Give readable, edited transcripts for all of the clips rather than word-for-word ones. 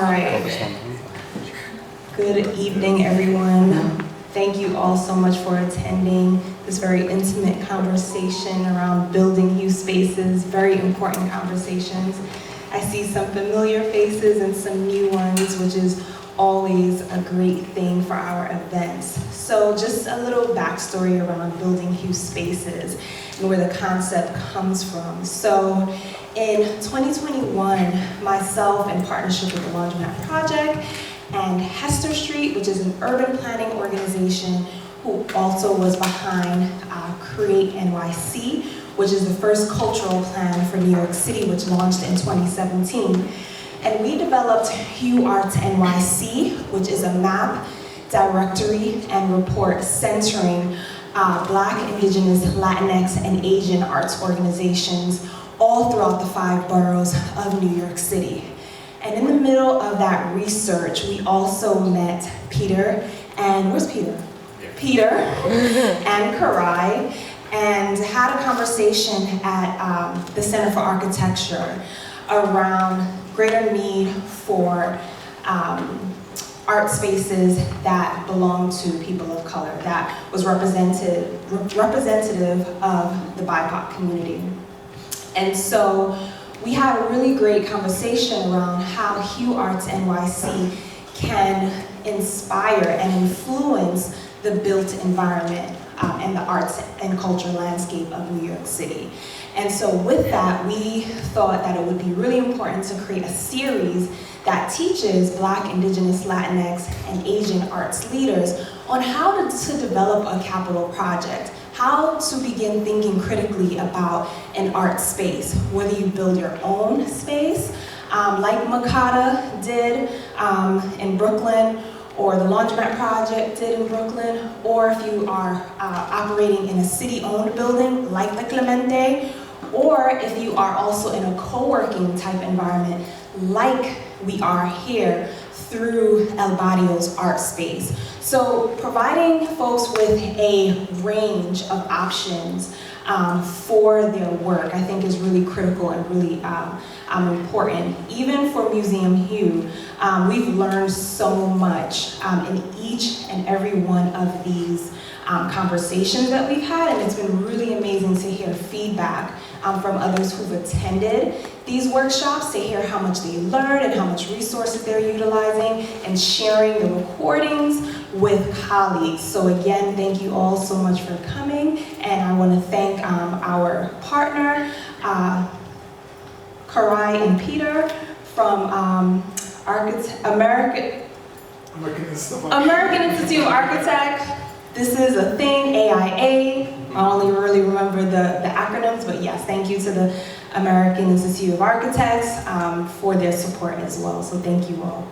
right. Good evening, everyone. Thank you all so much for attending this very intimate conversation around building HueSpaces, very important conversations. I see some familiar faces and some new ones, which is always a great thing for our events. So just a little backstory around building HueSpaces and where the concept comes from. So in 2021, myself, in partnership with the Laundromat Project and Hester Street, which is an urban planning organization who also was behind Create NYC, which is the first cultural plan for New York City, which launched in 2017. And we developed Hue Arts NYC, which is a map, directory, and report centering Black, Indigenous, Latinx, and Asian arts organizations all throughout the 5 boroughs of New York City. And in the middle of that research, we also met Peter, and where's Peter? Yeah. Peter and Karai, and had a conversation at the Center for Architecture around greater need for art spaces that belong to people of color, that was representative of the BIPOC community. And so we had a really great conversation around how Hue Arts NYC can inspire and influence the built environment and the arts and culture landscape of New York City. And so with that, we thought that it would be really important to create a series that teaches Black, Indigenous, Latinx, and Asian arts leaders on how to develop a capital project, how to begin thinking critically about an art space, whether you build your own space, like Makata did in Brooklyn, or the Laundromat Project did in Brooklyn, or if you are operating in a city-owned building like the Clemente, or if you are also in a co-working type environment like we are here through El Barrio's art space. So providing folks with a range of options for their work, I think is really critical and really important. Even for Museum Hue, we've learned so much in each and every one of these conversations that we've had, and it's been really amazing to hear feedback from others who've attended these workshops, to hear how much they learned and how much resources they're utilizing, and sharing the recordings with colleagues. So again, thank you all so much for coming, and I want to thank our partner, Karai and Peter from American Institute of Architects. This is a thing, AIA. I only really remember the acronyms, but yes, thank you to the American Institute of Architects for their support as well. So thank you all.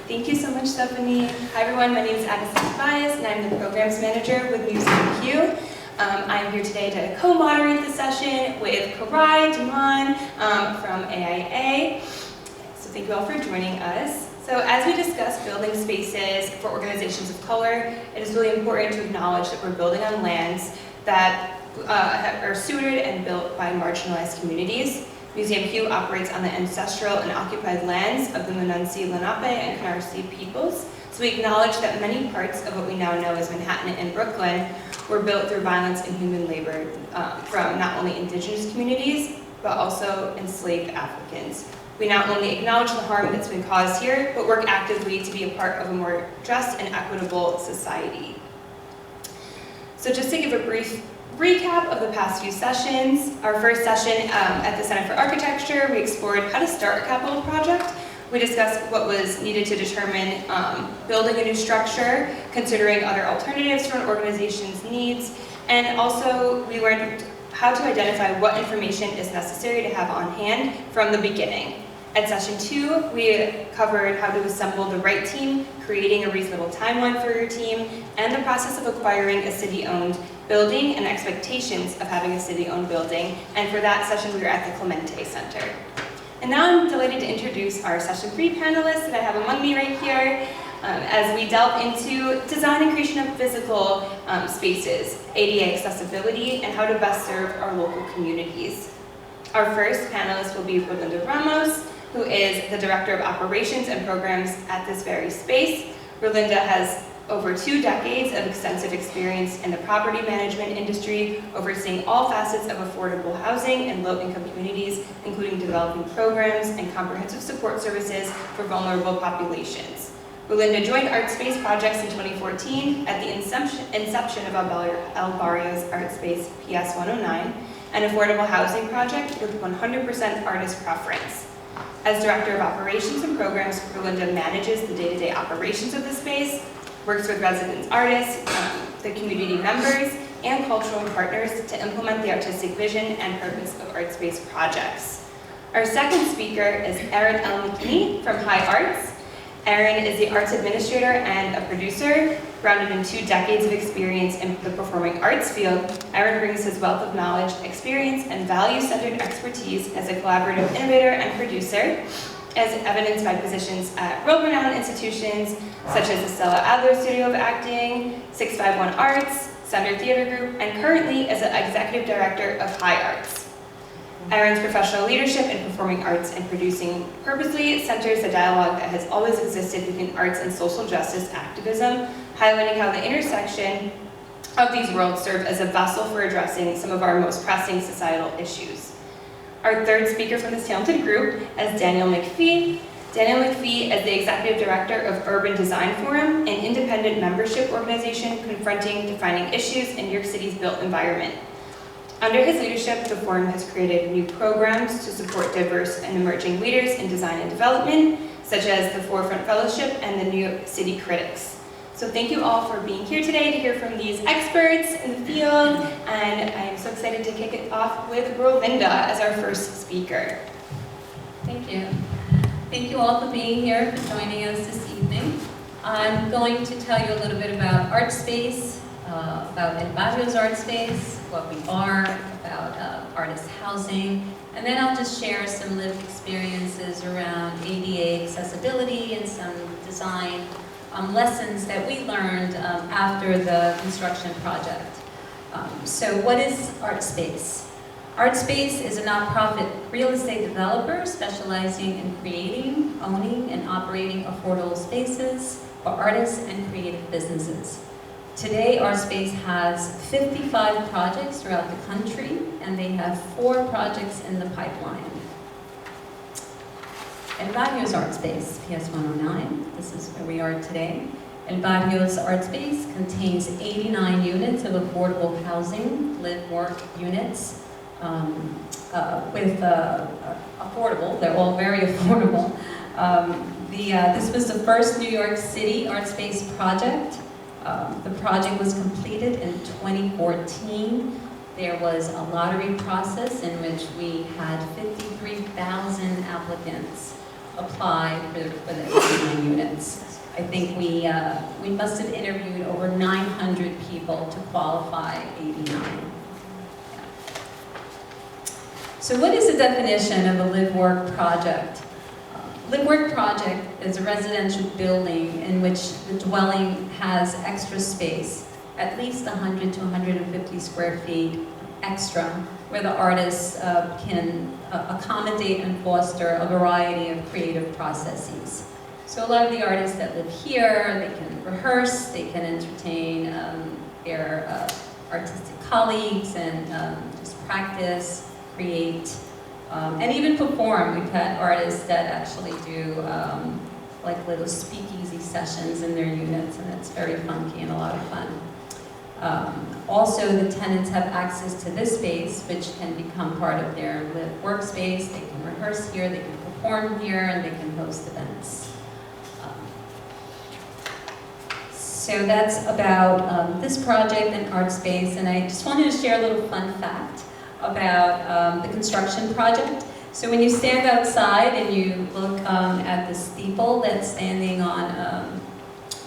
Thank you so much, Stephanie. Hi everyone, my name is Addison Tobias, and I'm the Programs Manager with Museum Hue. I'm here today to co-moderate the session with Karai Duman from AIA. So thank you all for joining us. So as we discuss building spaces for organizations of color, it is really important to acknowledge that we're building on lands that are suited and built by marginalized communities. Museum Hue operates on the ancestral and occupied lands of the Mununsi, Lenape, and Canarsie peoples. So we acknowledge that many parts of what we now know as Manhattan and Brooklyn were built through violence and human labor from not only indigenous communities, but also enslaved Africans. We not only acknowledge the harm that's been caused here, but work actively to be a part of a more just and equitable society. So just to give a brief recap of the past few sessions. Our first session at the Center for Architecture, we explored how to start a capital project. We discussed what was needed to determine building a new structure, considering other alternatives to an organization's needs, and also we learned how to identify what information is necessary to have on hand from the beginning. At session 2, we covered how to assemble the right team, creating a reasonable timeline for your team, and the process of acquiring a city-owned building and expectations of having a city-owned building. And for that session, we were at the Clemente Center. And now I'm delighted to introduce our session 3 panelists that I have among me right here as we delve into design and creation of physical spaces. ADA accessibility, and how to best serve our local communities. Our first panelist will be Rolinda Ramos, who is the Director of Operations and Programs at this very space. Rolinda has over 2 decades of extensive experience in the property management industry, overseeing all facets of affordable housing in low-income communities, including developing programs and comprehensive support services for vulnerable populations. Rolinda joined Artspace Projects in 2014 at the inception of El Barrio's Artspace P.s. 109, an affordable housing project with 100% artist preference. As Director of Operations and Programs, Rolinda manages the day-to-day operations of the space, works with residents, artists, the community members, and cultural partners to implement the artistic vision and purpose of Artspace Projects. Our second speaker is Erin L. McKinney from High Arts. Erin is the arts administrator and a producer, grounded in 2 decades of experience in the performing arts field. Erin brings his wealth of knowledge, experience, and value-centered expertise as a collaborative innovator and producer, as evidenced by positions at world-renowned institutions such as the Stella Adler Studio of Acting, 651 Arts, Center Theater Group, and currently as an Executive Director of High Arts. Erin's professional leadership in performing arts and producing purposely centers the dialogue that has always existed between arts and social justice activism, highlighting how the intersection of these worlds serve as a vessel for addressing some of our most pressing societal issues. Our third speaker from this talented group is Daniel McPhee. Daniel McPhee is the Executive Director of Urban Design Forum, an independent membership organization confronting defining issues in New York City's built environment. Under his leadership, the forum has created new programs to support diverse and emerging leaders in design and development, such as the Forefront Fellowship and the New York City Critics. So thank you all for being here today to hear from these experts in the field, and I am so excited to kick it off with Rolinda as our first speaker. Thank you. Thank you all for being here, for joining us this evening. I'm going to tell you a little bit about Artspace, about El Barrio's Artspace, what we are, about artist housing, and then I'll just share some lived experiences around ADA accessibility and some design lessons that we learned after the construction project. So what is Artspace? Artspace is a nonprofit real estate developer specializing in creating, owning, and operating affordable spaces for artists and creative businesses. Today, Artspace has 55 projects throughout the country, and they have 4 projects in the pipeline. El Barrio's Artspace P.s. 109, this is where we are today. El Barrio's Artspace contains 89 units of affordable housing, live-work units, affordable, they're all very affordable. This was the first New York City Artspace project. The project was completed in 2014. There was a lottery process in which we had 53,000 applicants apply for the 89 units. I think we must have interviewed over 900 people to qualify 89. So what is the definition of a live-work project? Live-work project is a residential building in which the dwelling has extra space, at least 100 to 150 square feet extra, where the artists can accommodate and foster a variety of creative processes. So a lot of the artists that live here, they can rehearse, they can entertain their artistic colleagues and just practice, create, and even perform. We've had artists that actually do like little speakeasy sessions in their units, and it's very funky and a lot of fun. Also, the tenants have access to this space, which can become part of their live workspace. They can rehearse here, they can perform here, and they can host events. So that's about this project and Artspace, and I just wanted to share a little fun fact about the construction project. So when you stand outside and you look at the steeple that's standing on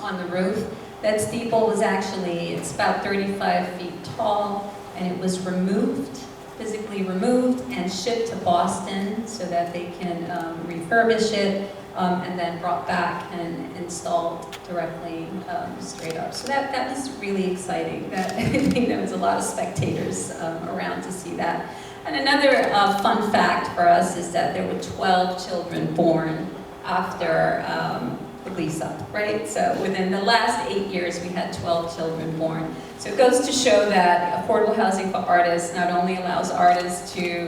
the roof, that steeple was actually, it's about 35 feet tall, and it was removed, physically removed, and shipped to Boston so that they can refurbish it. and then brought back and installed directly straight up. So that was really exciting. I think there was a lot of spectators around to see that. And another fun fact for us is that there were 12 children born after the lease up, right? So within the last 8 years, we had 12 children born. So it goes to show that affordable housing for artists not only allows artists to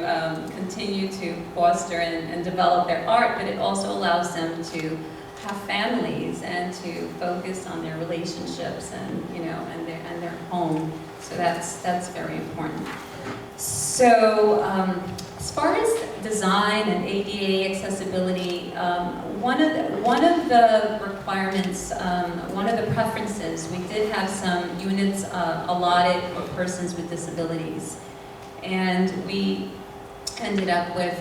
continue to foster and develop their art, but it also allows them to have families and to focus on their relationships and and their home. So that's very important. So as far as design and ADA accessibility, one of the requirements, one of the preferences, we did have some units allotted for persons with disabilities, and we ended up with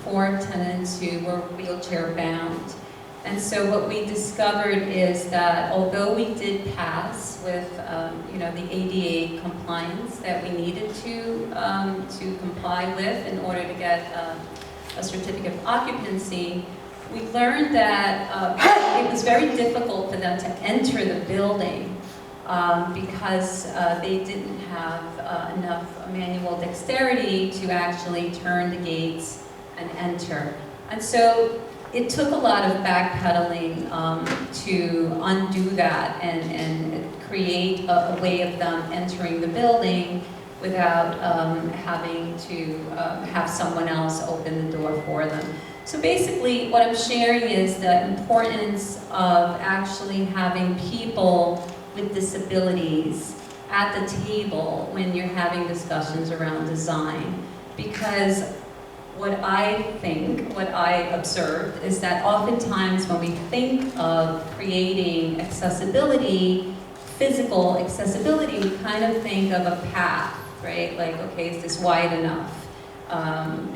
4 tenants who were wheelchair bound. And so what we discovered is that although we did pass with the ADA compliance that we needed to comply with in order to get a certificate of occupancy, we learned that it was very difficult for them to enter the building because they didn't have enough manual dexterity to actually turn the gates and enter. And so it took a lot of backpedaling to undo that and create a way of them entering the building without having to have someone else open the door for them. So basically what I'm sharing is the importance of actually having people with disabilities at the table when you're having discussions around design, because what I observed is that oftentimes when we think of creating accessibility, physical accessibility, we kind of think of a path, right? Like, okay, is this wide enough?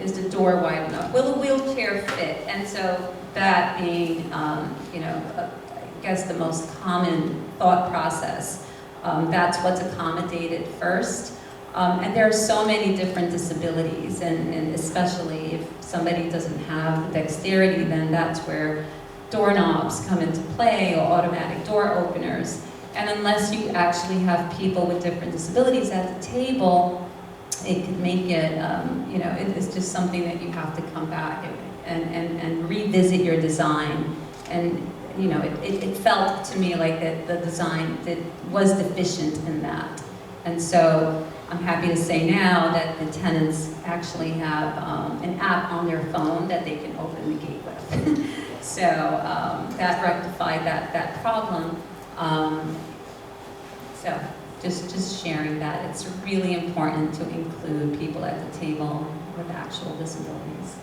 Is the door wide enough? Will a wheelchair fit? And so that being, I guess the most common thought process, that's what's accommodated first. And there are so many different disabilities, and especially if somebody doesn't have the dexterity, then that's where doorknobs come into play, or automatic door openers. And unless you actually have people with different disabilities at the table, it could make it, it's just something that you have to come back and revisit your design. And it felt to me like that the design was deficient in that. And so I'm happy to say now that the tenants actually have an app on their phone that they can open the gate with. So that rectified that problem. So just sharing that. It's really important to include people at the table with actual disabilities.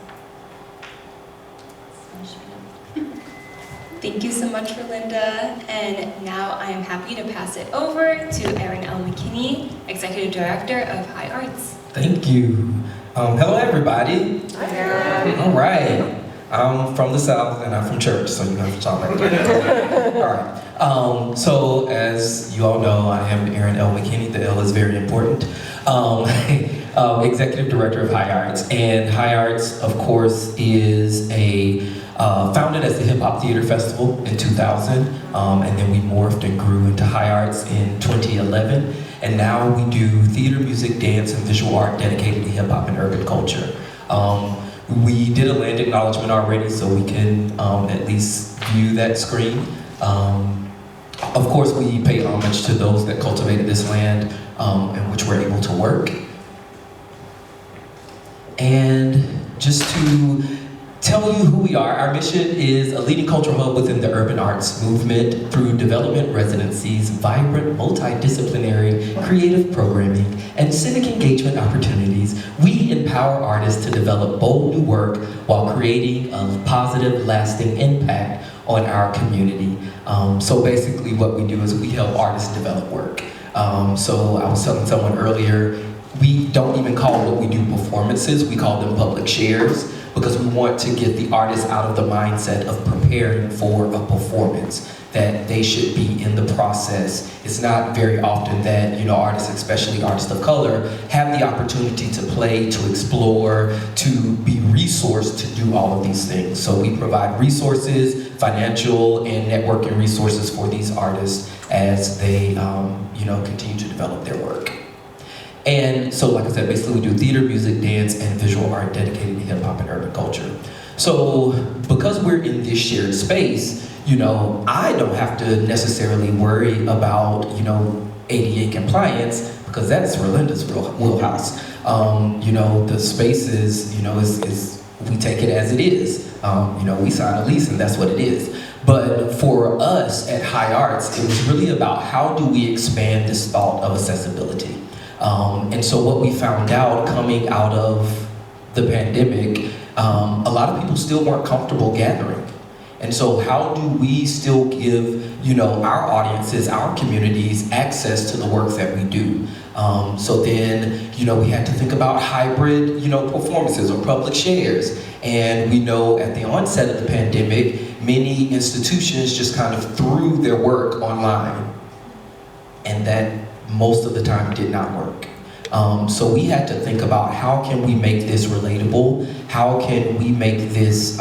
Thank you so much, Relinda. And now I am happy to pass it over to Erin L. McKinney, Executive Director of High Arts. Thank you. Hello, everybody. Hi. All right. I'm from the South and I'm from church, so you have to talk like that. All right. So as you all know, I am Erin L. McKinney. The L is very important. Executive Director of High Arts. And High Arts, of course, is founded as the Hip Hop Theater Festival in 2000, and then we morphed and grew into High Arts in 2011, and now we do theater, music, dance, and visual art dedicated to hip hop and urban culture. We did a land acknowledgement already, so we can at least view that screen. Of course, we pay homage to those that cultivated this land in which we're able to work. And just to tell you who we are, our mission is a leading cultural hub within the urban arts movement through development residencies, vibrant, multidisciplinary, creative programming, and civic engagement opportunities. We empower artists to develop bold new work while creating a positive, lasting impact on our community. So basically what we do is we help artists develop work. So I was telling someone earlier, we don't even call what we do performances, we call them public shares. because we want to get the artists out of the mindset of preparing for a performance, that they should be in the process. It's not very often that, you know, artists, especially artists of color, have the opportunity to play, to explore, to be resourced to do all of these things. So we provide resources, financial and networking resources for these artists as they, you know, continue to develop their work. And so, like I said, basically we do theater, music, dance, and visual art dedicated to hip hop and urban culture. So because we're in this shared space, you know, I don't have to necessarily worry about, you know, ADA compliance, because that's Relinda's wheelhouse. You know, the spaces, you know, is we take it as it is. You know, we sign a lease and that's what it is. But for us at High Arts, it was really about how do we expand this thought of accessibility. And so what we found out coming out of the pandemic, a lot of people still weren't comfortable gathering. And so how do we still give, you know, our audiences, our communities, access to the work that we do? So then, you know, we had to think about hybrid, you know, performances or public shares. And we know at the onset of the pandemic, many institutions just kind of threw their work online. And that most of the time did not work. So we had to think about how can we make this relatable? How can we make this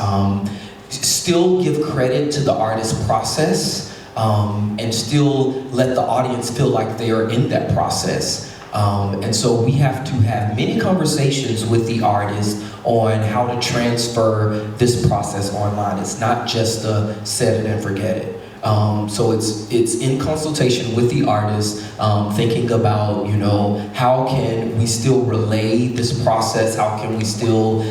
still give credit to the artist process and still let the audience feel like they are in that process? And so we have to have many conversations with the artist on how to transfer this process online. It's not just a set it and forget it. So it's in consultation with the artist, thinking about, you know, how can we still relay this process? How can we still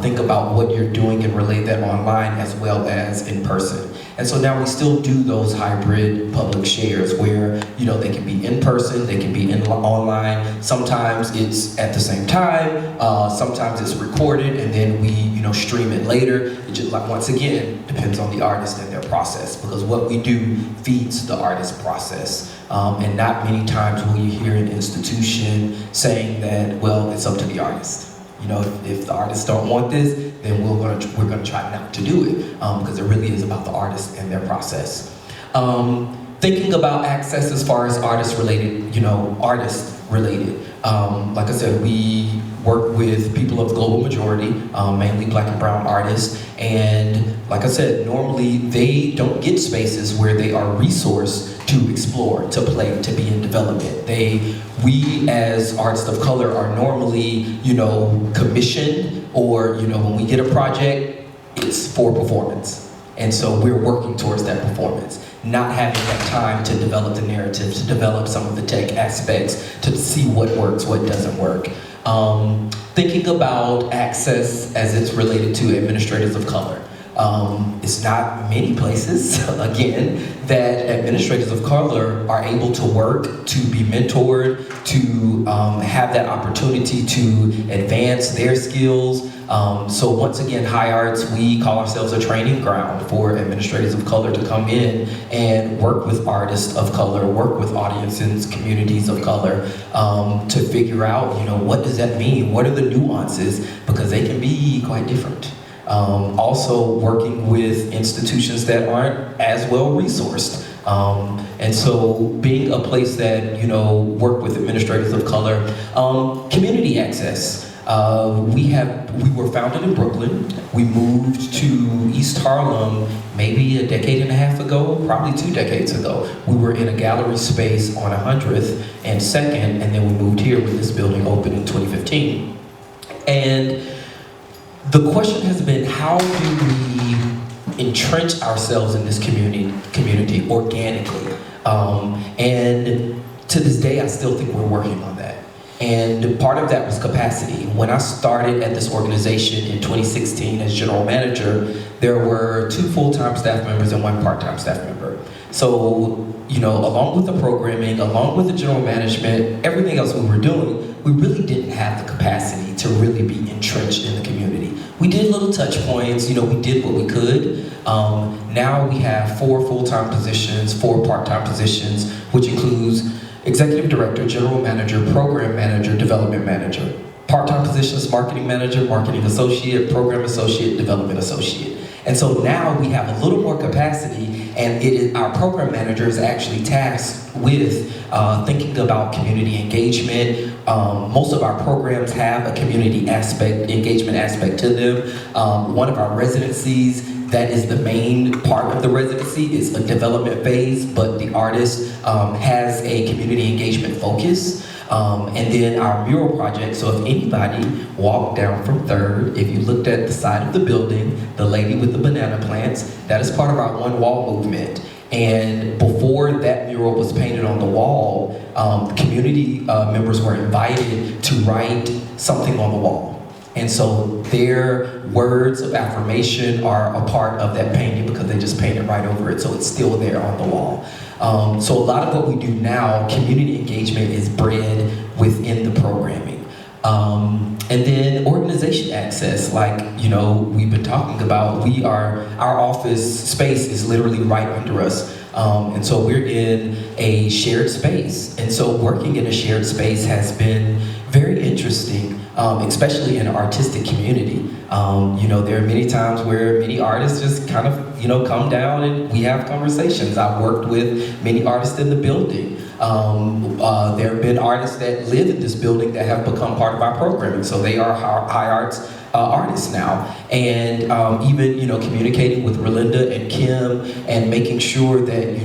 think about what you're doing and relay that online as well as in person? And so now we still do those hybrid public shares where, you know, they can be in person, they can be online. Sometimes it's at the same time, sometimes it's recorded and then we, you know, stream it later. It just, like, once again, depends on the artist and their process, because what we do feeds the artist process. And not many times will you hear an institution saying that, well, it's up to the artist. You know, if the artists don't want this, then we're gonna try not to do it, because it really is about the artist and their process. Thinking about access as far as artist related, you know, artist related. Like I said, we work with people of global majority, mainly Black and brown artists, and like I said, normally they don't get spaces where they are resourced to explore, to play, to be in development. We as artists of color are normally, you know, commissioned, or, you know, when we get a project, it's for performance. And so we're working towards that performance, not having that time to develop the narrative, to develop some of the tech aspects, to see what works, what doesn't work. Thinking about access as it's related to administrators of color. It's not many places, again, that administrators of color are able to work, to be mentored, to have that opportunity to advance their skills. So once again, High Arts, we call ourselves a training ground for administrators of color to come in and work with artists of color, work with audiences, communities of color, to figure out, you know, what does that mean? What are the nuances? Because they can be quite different. Also working with institutions that aren't as well resourced. And so being a place that, you know, work with administrators of color. Community access. We were founded in Brooklyn. We moved to East Harlem maybe a decade and a half ago, probably 2 decades ago. We were in a gallery space on 100th and 2nd, and then we moved here when this building opened in 2015. And the question has been, how do we entrench ourselves in this community organically? And to this day, I still think we're working on that. And part of that was capacity. When I started at this organization in 2016 as general manager, there were 2 full-time staff members and 1 part-time staff member. So, you know, along with the programming, along with the general management, everything else we were doing, we really didn't have the capacity to really be entrenched in the community. We did little touch points, you know, we did what we could. Now we have 4 full-time positions, 4 part-time positions, which includes executive director, general manager, program manager, development manager. part-time positions, marketing manager, marketing associate, program associate, development associate. And so now we have a little more capacity, and our program manager is actually tasked with thinking about community engagement. Most of our programs have a community engagement aspect to them. One of our residencies, that is the main part of the residency, is a development phase, but the artist has a community engagement focus. And then our mural project, so if anybody walked down from 3rd, if you looked at the side of the building, the lady with the banana plants, that is part of our One Wall movement. And before that mural was painted on the wall, community members were invited to write something on the wall. And so their words of affirmation are a part of that painting because they just painted right over it, so it's still there on the wall. So a lot of what we do now, community engagement, is bred within the programming. And then organization access, like, we've been talking about, our office space is literally right under us. And so we're in a shared space. And so working in a shared space has been very interesting, especially in an artistic community. There are many times where many artists just kind of, come down and we have conversations. I've worked with many artists in the building. There have been artists that live in this building that have become part of our programming. So they are high arts artists now. And even, communicating with Relinda and Kim and making sure that,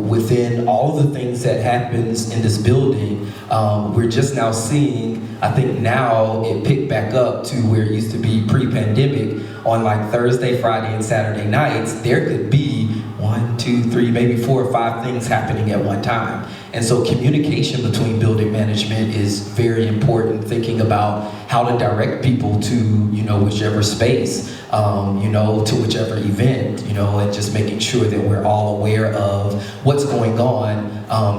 within all of the things that happens in this building, we're just now seeing, I think now it picked back up to where it used to be pre-pandemic. On like Thursday, Friday, and Saturday nights, there could be 1, 2, 3, maybe 4 or 5 things happening at one time. And so communication between building management is very important, thinking about how to direct people to, whichever space, to whichever event, and just making sure that we're all aware of what's going on.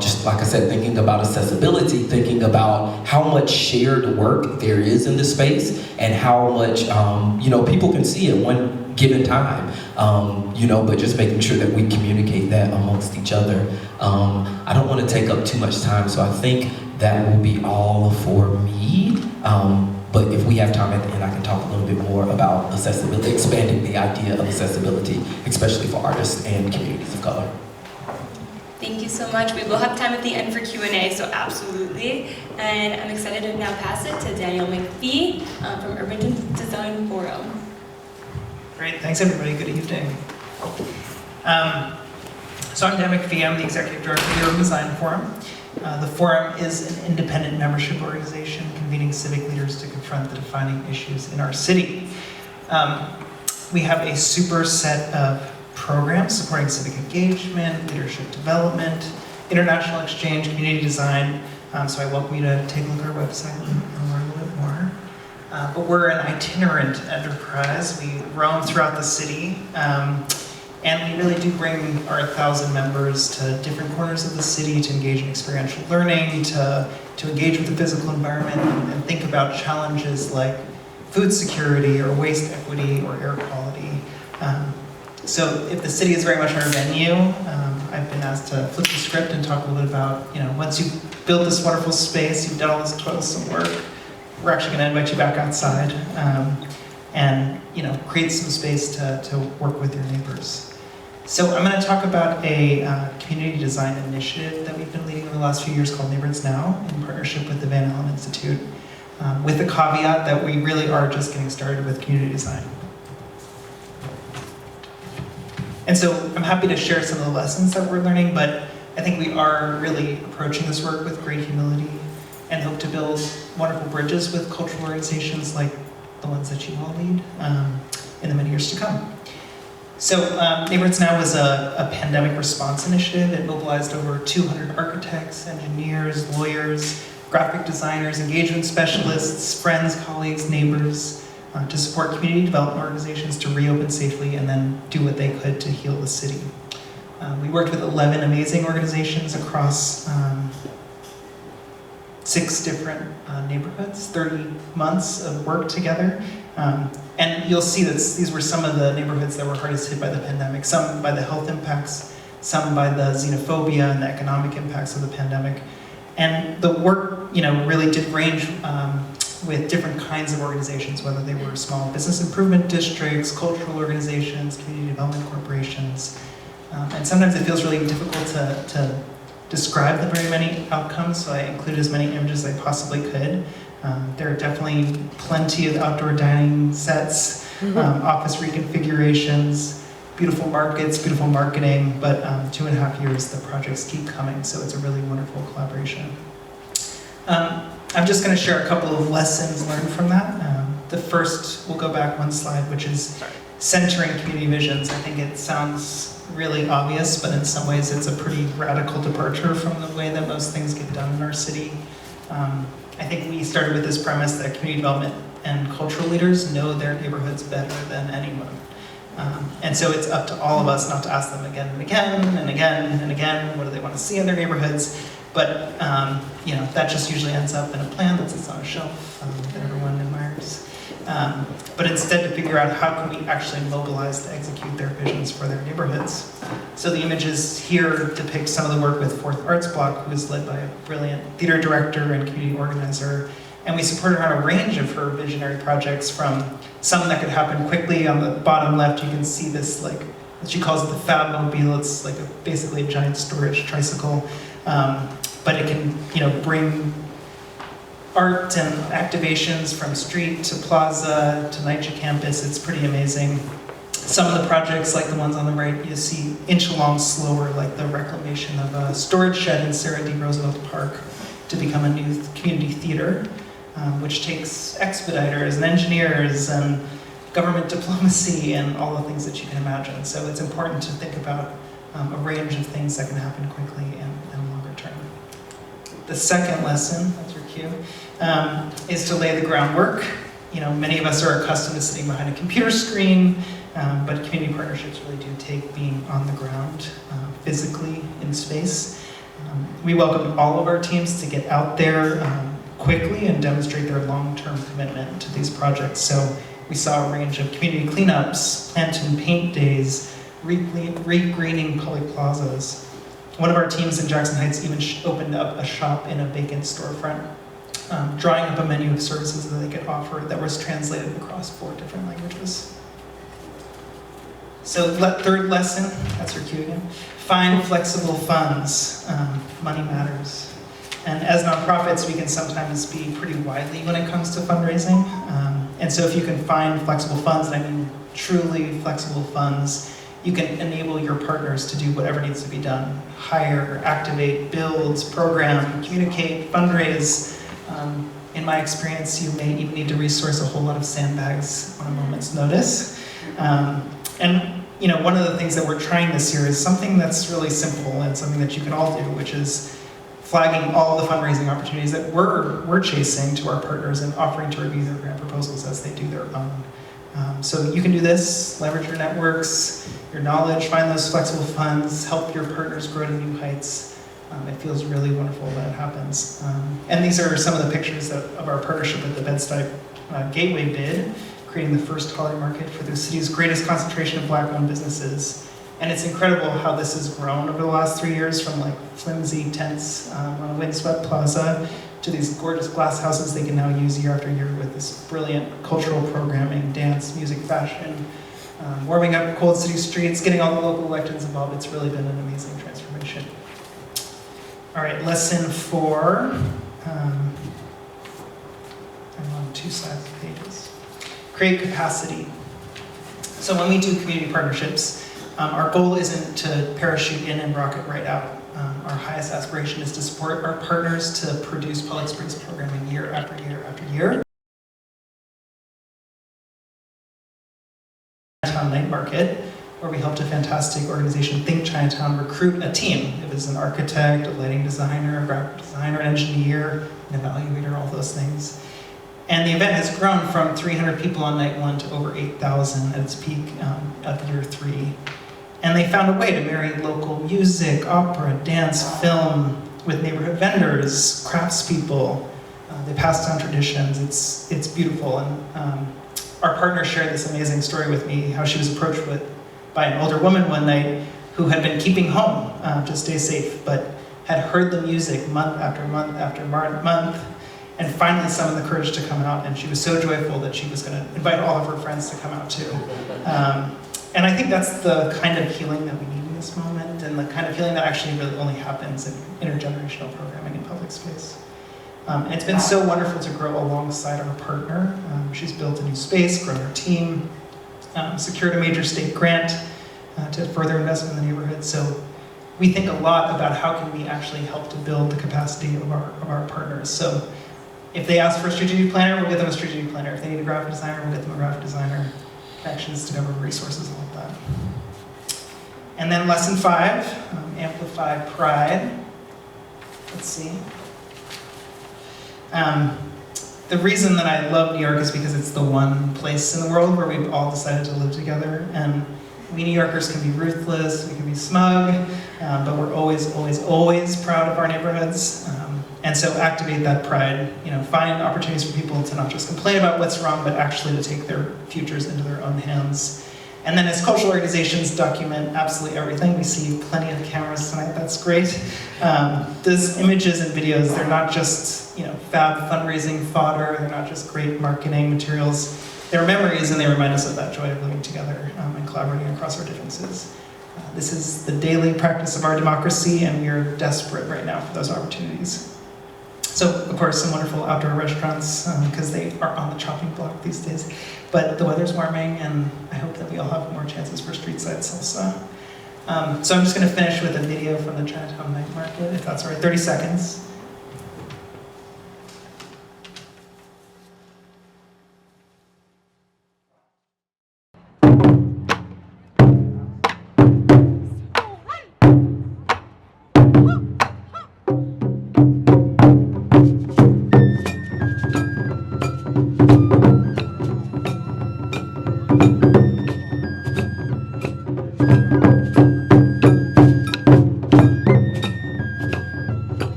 Just like I said, thinking about accessibility, thinking about how much shared work there is in the space and how much, people can see at one given time, but just making sure that we communicate that amongst each other. I don't want to take up too much time, so I think that will be all for me. But if we have time at the end, I can talk a little bit more about accessibility, expanding the idea of accessibility, especially for artists and communities of color. Thank you so much. We will have time at the end for Q&A, so absolutely. And I'm excited to now pass it to Daniel McPhee from Urban Design Forum. Great, thanks everybody, good evening. So I'm Dan McPhee, I'm the Executive Director of the Urban Design Forum. The Forum is an independent membership organization convening civic leaders to confront the defining issues in our city. We have a super set of programs supporting civic engagement, leadership development, international exchange, community design. So I welcome you to take a look at our website and learn a little bit more. But we're an itinerant enterprise. We roam throughout the city, and we really do bring our 1,000 members to different corners of the city to engage in experiential learning, to engage with the physical environment and think about challenges like food security or waste equity or air quality. So if the city is very much our venue, I've been asked to flip the script and talk a little bit about, once you've built this wonderful space, you've done all this toilsome work, we're actually going to invite you back outside and create some space to work with your neighbors. So I'm going to talk about a community design initiative that we've been leading over the last few years called Neighborhoods Now in partnership with the Van Allen Institute, with the caveat that we really are just getting started with community design. And so I'm happy to share some of the lessons that we're learning, but I think we are really approaching this work with great humility and hope to build wonderful bridges with cultural organizations like the ones that you all lead in the many years to come. So Neighborhoods Now was a pandemic response initiative. It mobilized over 200 architects, engineers, lawyers, graphic designers, engagement specialists, friends, colleagues, neighbors, to support community development organizations to reopen safely and then do what they could to heal the city. We worked with 11 amazing organizations across 6 different neighborhoods, 30 months of work together. And you'll see that these were some of the neighborhoods that were hardest hit by the pandemic, some by the health impacts, some by the xenophobia and the economic impacts of the pandemic. And the work, really did range with different kinds of organizations, whether they were small business improvement districts, cultural organizations, community development corporations. And sometimes it feels really difficult to describe the very many outcomes, so I included as many images as I possibly could. There are definitely plenty of outdoor dining sets, office reconfigurations, beautiful markets, beautiful marketing, but 2.5 years, the projects keep coming, so it's a really wonderful collaboration. I'm just going to share a couple of lessons learned from that. The first, we'll go back one slide, which is centering community visions. I think it sounds really obvious, but in some ways it's a pretty radical departure from the way that most things get done in our city. I think we started with this premise that community development and cultural leaders know their neighborhoods better than anyone. And so it's up to all of us not to ask them again and again and again and again, what do they want to see in their neighborhoods? But that just usually ends up in a plan that sits on a shelf that everyone admires. But instead to figure out how can we actually mobilize to execute their visions for their neighborhoods. So the images here depict some of the work with Fourth Arts Block, who is led by a brilliant theater director and community organizer. And we supported her on a range of her visionary projects, from some that could happen quickly. On the bottom left, you can see this, like, what she calls the Fabmobile. It's like basically a giant storage tricycle. But it can, bring art and activations from street to plaza to NYCHA campus. It's pretty amazing. Some of the projects, like the ones on the right, you see inch along slower, like the reclamation of a storage shed in Sarah D. Roosevelt Park to become a new community theater, which takes expediters and engineers and government diplomacy and all the things that you can imagine. So it's important to think about a range of things that can happen quickly and longer term. The second lesson, that's your cue, is to lay the groundwork. Many of us are accustomed to sitting behind a computer screen, but community partnerships really do take being on the ground, physically in space. We welcome all of our teams to get out there quickly and demonstrate their long-term commitment to these projects. So we saw a range of community cleanups, plant and paint days, re-greening public plazas. One of our teams in Jackson Heights even opened up a shop in a vacant storefront, drawing up a menu of services that they could offer that was translated across 4 different languages. So third lesson, that's your cue again, find flexible funds. Money matters. And as nonprofits, we can sometimes be pretty wily when it comes to fundraising. And so if you can find flexible funds, and I mean truly flexible funds, you can enable your partners to do whatever needs to be done. Hire, activate, build, program, communicate, fundraise. In my experience, you may even need to resource a whole lot of sandbags on a moment's notice. And one of the things that we're trying this year is something that's really simple and something that you can all do, which is flagging all the fundraising opportunities that we're chasing to our partners and offering to review their grant proposals as they do their own. So you can do this, leverage your networks, your knowledge, find those flexible funds, help your partners grow to new heights. It feels really wonderful when it happens. And these are some of the pictures of our partnership with the Bed-Stuy Gateway bid, creating the first holiday market for the city's greatest concentration of Black-owned businesses. And it's incredible how this has grown over the last 3 years, from like flimsy tents on a windswept plaza to these gorgeous glass houses they can now use year after year with this brilliant cultural programming, dance, music, fashion, warming up cold city streets, getting all the local elections involved. It's really been an amazing transformation. All right, lesson 4. I'm on 2 sides of pages. Create capacity. So when we do community partnerships, our goal isn't to parachute in and rocket right out. Our highest aspiration is to support our partners to produce public space programming year after year after year. Chinatown Night Market, where we helped a fantastic organization, Think Chinatown, recruit a team. It was an architect, a lighting designer, a graphic designer, an engineer, an evaluator, all those things. And the event has grown from 300 people on night 1 to over 8,000 at its peak of year 3. And they found a way to marry local music, opera, dance, film with neighborhood vendors, craftspeople. They passed down traditions. It's beautiful. And our partner shared this amazing story with me, how she was approached by an older woman one night who had been keeping home to stay safe, but had heard the music month after month after month, and finally summoned the courage to come out, and she was so joyful that she was going to invite all of her friends to come out too. And I think that's the kind of healing that we need in this moment, and the kind of healing that actually really only happens in intergenerational programming in public space. And it's been so wonderful to grow alongside our partner. She's built a new space, grown her team, secured a major state grant to further investment in the neighborhood. So we think a lot about how can we actually help to build the capacity of our partners. So if they ask for a strategic planner, we'll get them a strategic planner. If they need a graphic designer, we'll get them a graphic designer. Connections to government resources, all of that. And then lesson 5, amplify pride. Let's see. The reason that I love New York is because it's the one place in the world where we've all decided to live together. And we New Yorkers can be ruthless, we can be smug, but we're always, always, always proud of our neighborhoods. And so activate that pride, find opportunities for people to not just complain about what's wrong, but actually to take their futures into their own hands. And then as cultural organizations, document absolutely everything. We see plenty of cameras tonight, that's great. Those images and videos, they're not just fab fundraising fodder, they're not just great marketing materials. They're memories, and they remind us of that joy of living together and collaborating across our differences. This is the daily practice of our democracy, and we are desperate right now for those opportunities. So, of course, some wonderful outdoor restaurants, because they are on the chopping block these days. But the weather's warming, and I hope that we all have more chances for street-side salsa. So I'm just going to finish with a video from the Chinatown Night Market, if that's all right, 30 seconds.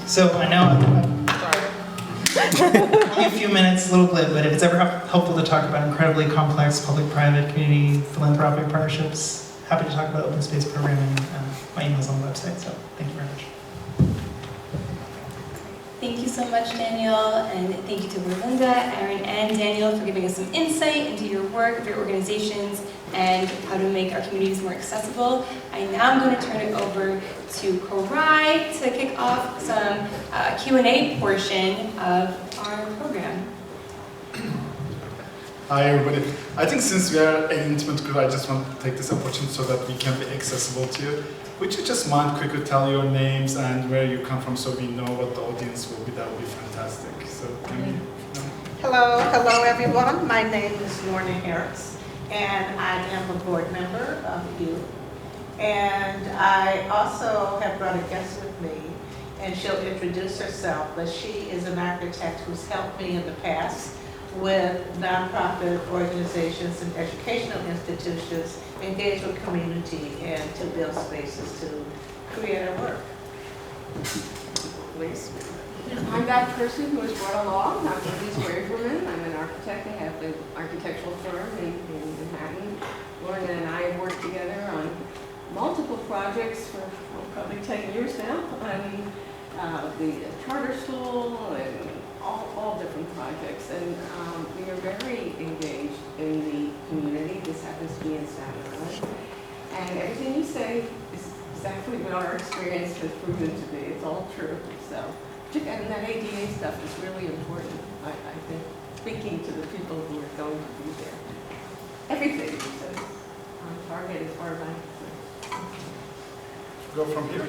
So I know only a few minutes, a little glib, but if it's ever helpful to talk about incredibly complex public-private, community, philanthropic partnerships, happy to talk about open space programming. My email's on the website, so thank you very much. Thank you so much, Daniel, and thank you to Belinda, Aaron, and Daniel for giving us some insight into your work, of your organizations, and how to make our communities more accessible. I now am going to turn it over to Korai to kick off some Q&A portion of our program. Hi everybody. I think since we are an intimate group, I just want to take this opportunity so that we can be accessible to you. Would you just mind quickly tell your names and where you come from so we know what the audience will be? That would be fantastic. So can we? Hello everyone. My name is Lorna Harris, and I am a board member of Hue. And I also have brought a guest with me, and she'll introduce herself, but she is an architect who's helped me in the past with nonprofit organizations and educational institutions engage with community and to build spaces to create our work. Please. I'm that person who was brought along. I'm Louise Braverman. I'm an architect. I have an architectural firm in Manhattan. Lauren and I have worked together on multiple projects for probably 10 years now. The charter school and all different projects. And we are very engaged in the community. This happens to be in Staten Island. And everything you say is exactly what our experience has proven to be. It's all true. So. And that ADA stuff is really important, I think, speaking to the people who are going to be there. Everything is on target as far as I'm concerned. Go from here.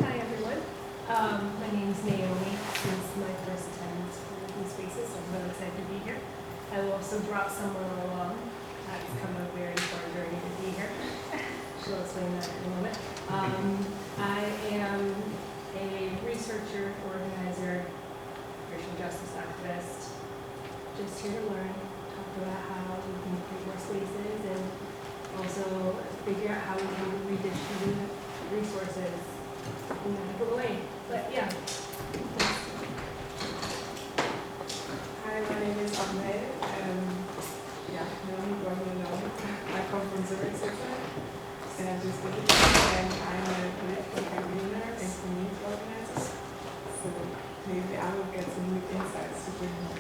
Hi everyone. My name is Naomi. This is my first time to HueSpaces, so I'm really excited to be here. I will also drop someone along. It's come a very far journey to be here. She'll explain that in a moment. I am a researcher, organizer, racial justice activist, just here to learn, talk about how we can create more spaces and also figure out how we can redistribute resources in an equitable way. But yeah. Hi, my name is who doesn't know, I come from Zurich, Switzerland, and I just did it, and I'm a political convener and community organizer. So maybe I will get some new insights to bring home.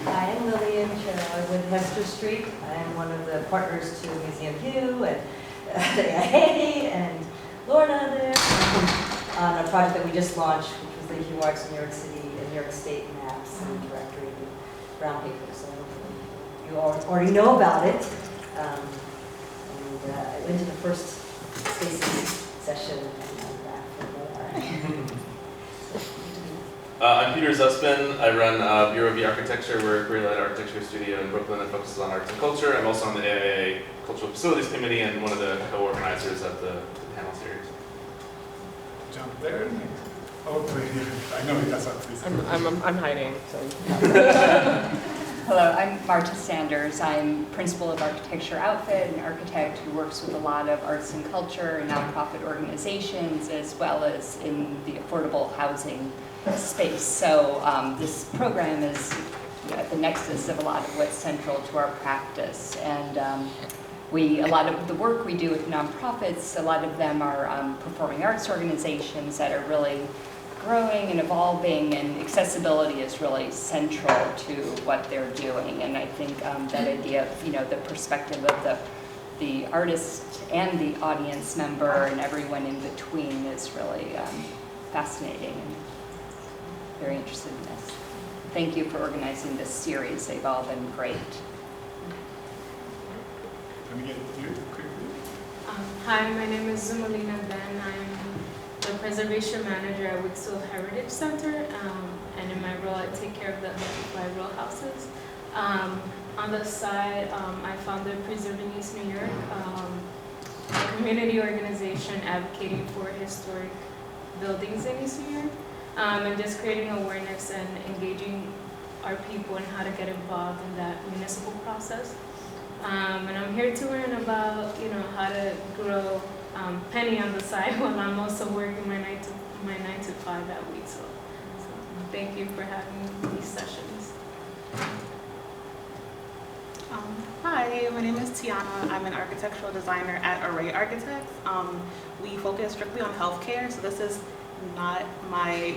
Hi, I'm Lillian Sherrod with Hester Street. I am one of the partners to Museum Hue and AIA and Lorna there on a project that we just launched, which was the Hue Arts in New York City and New York State maps and directory and brown paper. So you all already know about it. I went to the first HueSpaces session and I'm back for more. I'm Peter Zussman. I run Bureau of Architecture. We're a career-led architecture studio in Brooklyn that focuses on arts and culture. I'm also on the AIA Cultural Facilities Committee and one of the co-organizers of the panel series. Jump there. Oh, right here. I know that's not please. I'm hiding. So. Hello, I'm Marta Sanders. I'm principal of Architecture Outfit, an architect who works with a lot of arts and culture and nonprofit organizations, as well as in the affordable housing space. So this program is at the nexus of a lot of what's central to our practice. And a lot of the work we do with nonprofits, a lot of them are performing arts organizations that are really growing and evolving, and accessibility is really central to what they're doing. And I think that idea of the perspective of the artist and the audience member and everyone in between is really fascinating, and very interested in this. Thank you for organizing this series. They've all been great. Let me get you quickly. Hi, my name is Zumalina Ben. I'm the preservation manager at Wixfield Heritage Center, and in my role, I take care of the multi-ply row houses. On the side, I founded Preserving East New York, a community organization advocating for historic buildings in East New York, and just creating awareness and engaging our people in how to get involved in that municipal process. And I'm here to learn about, how to grow penny on the side while I'm also working my 9 to 5 that week. So thank you for having these sessions. Hi, my name is Tiana. I'm an architectural designer at Array Architects. We focus strictly on healthcare, so this is not my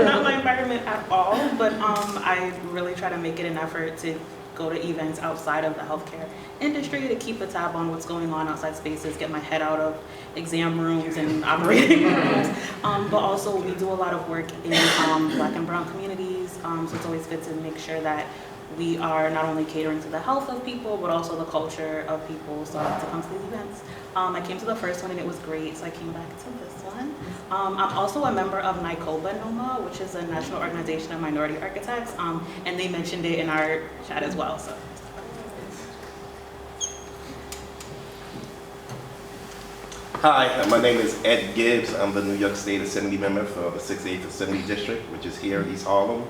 not my environment at all. But I really try to make it an effort to go to events outside of the healthcare industry to keep a tab on what's going on outside spaces, get my head out of exam rooms and operating rooms. But also we do a lot of work in Black and brown communities, so it's always good to make sure that we are not only catering to the health of people, but also the culture of people, so to come to these events. I came to the first one and it was great, so I came back to this one. I'm also a member of NICOBA NOMA, which is a national organization of minority architects, and they mentioned it in our chat as well. So. Hi, my name is Ed Gibbs. I'm the New York State Assembly member for the 6th Assembly District, which is here in East Harlem.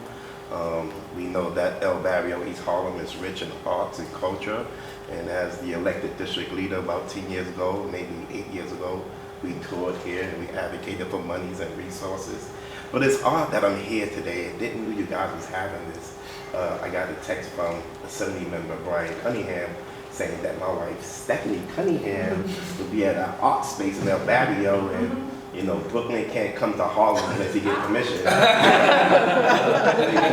We know that El Barrio, East Harlem, is rich in arts and culture, and as the elected district leader about 10 years ago, maybe 8 years ago, we toured here and we advocated for monies and resources. But it's odd that I'm here today. I didn't know you guys was having this. I got a text from Assembly member Brian Cunningham saying that my wife, Stephanie Cunningham, would be at Artspace in El Barrio, and Brooklyn can't come to Harlem unless you get permission. You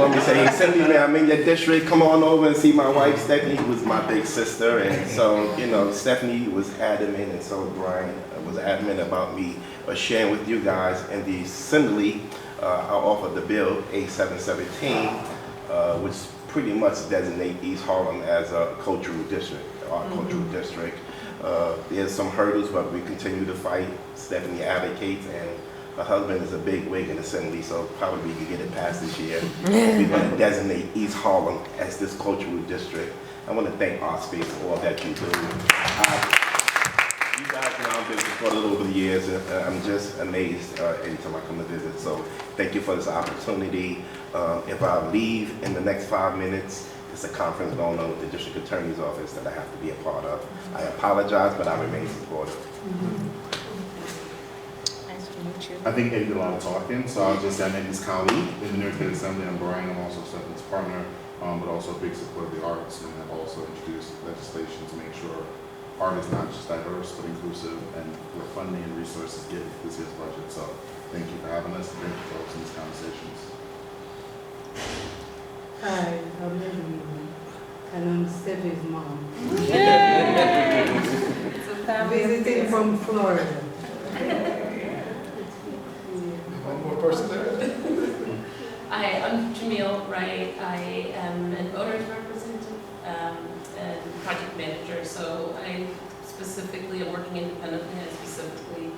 want me to say, hey, Assemblyman, I'm in your district, come on over and see my wife, Stephanie, who was my big sister. And so, Stephanie was adamant, and so Brian was adamant about me sharing with you guys in the Assembly. I offered the bill, A717, which pretty much designate East Harlem as a cultural district, art cultural district. There's some hurdles, but we continue to fight. Stephanie advocates, and her husband is a big wig in the Assembly, so probably we can get it passed this year. We're going to designate East Harlem as this cultural district. I want to thank Artspace for all that you do. You guys know I've been supported over the years, and I'm just amazed every time I come to visit. So thank you for this opportunity. If I leave in the next 5 minutes, it's a conference going on with the District Attorney's Office that I have to be a part of. I apologize, but I remain supportive. Nice to meet introduce you. I think Eddie did a lot of talking, so I'll just say I'm Eddie's colleague in the New York State Assembly. I'm Brian. I'm also Stephanie's partner, but also a big supporter of the arts, and have also introduced legislation to make sure art is not just diverse but inclusive, and where funding and resources get this year's budget. So thank you for having us, and thank you for hosting these conversations. Hi, I'm Lily, and I'm Stephanie's mom. Visiting from Florida. One more person there. Hi, I'm Jamil Wright. I am an owner's representative and project manager. So I specifically am working independently and specifically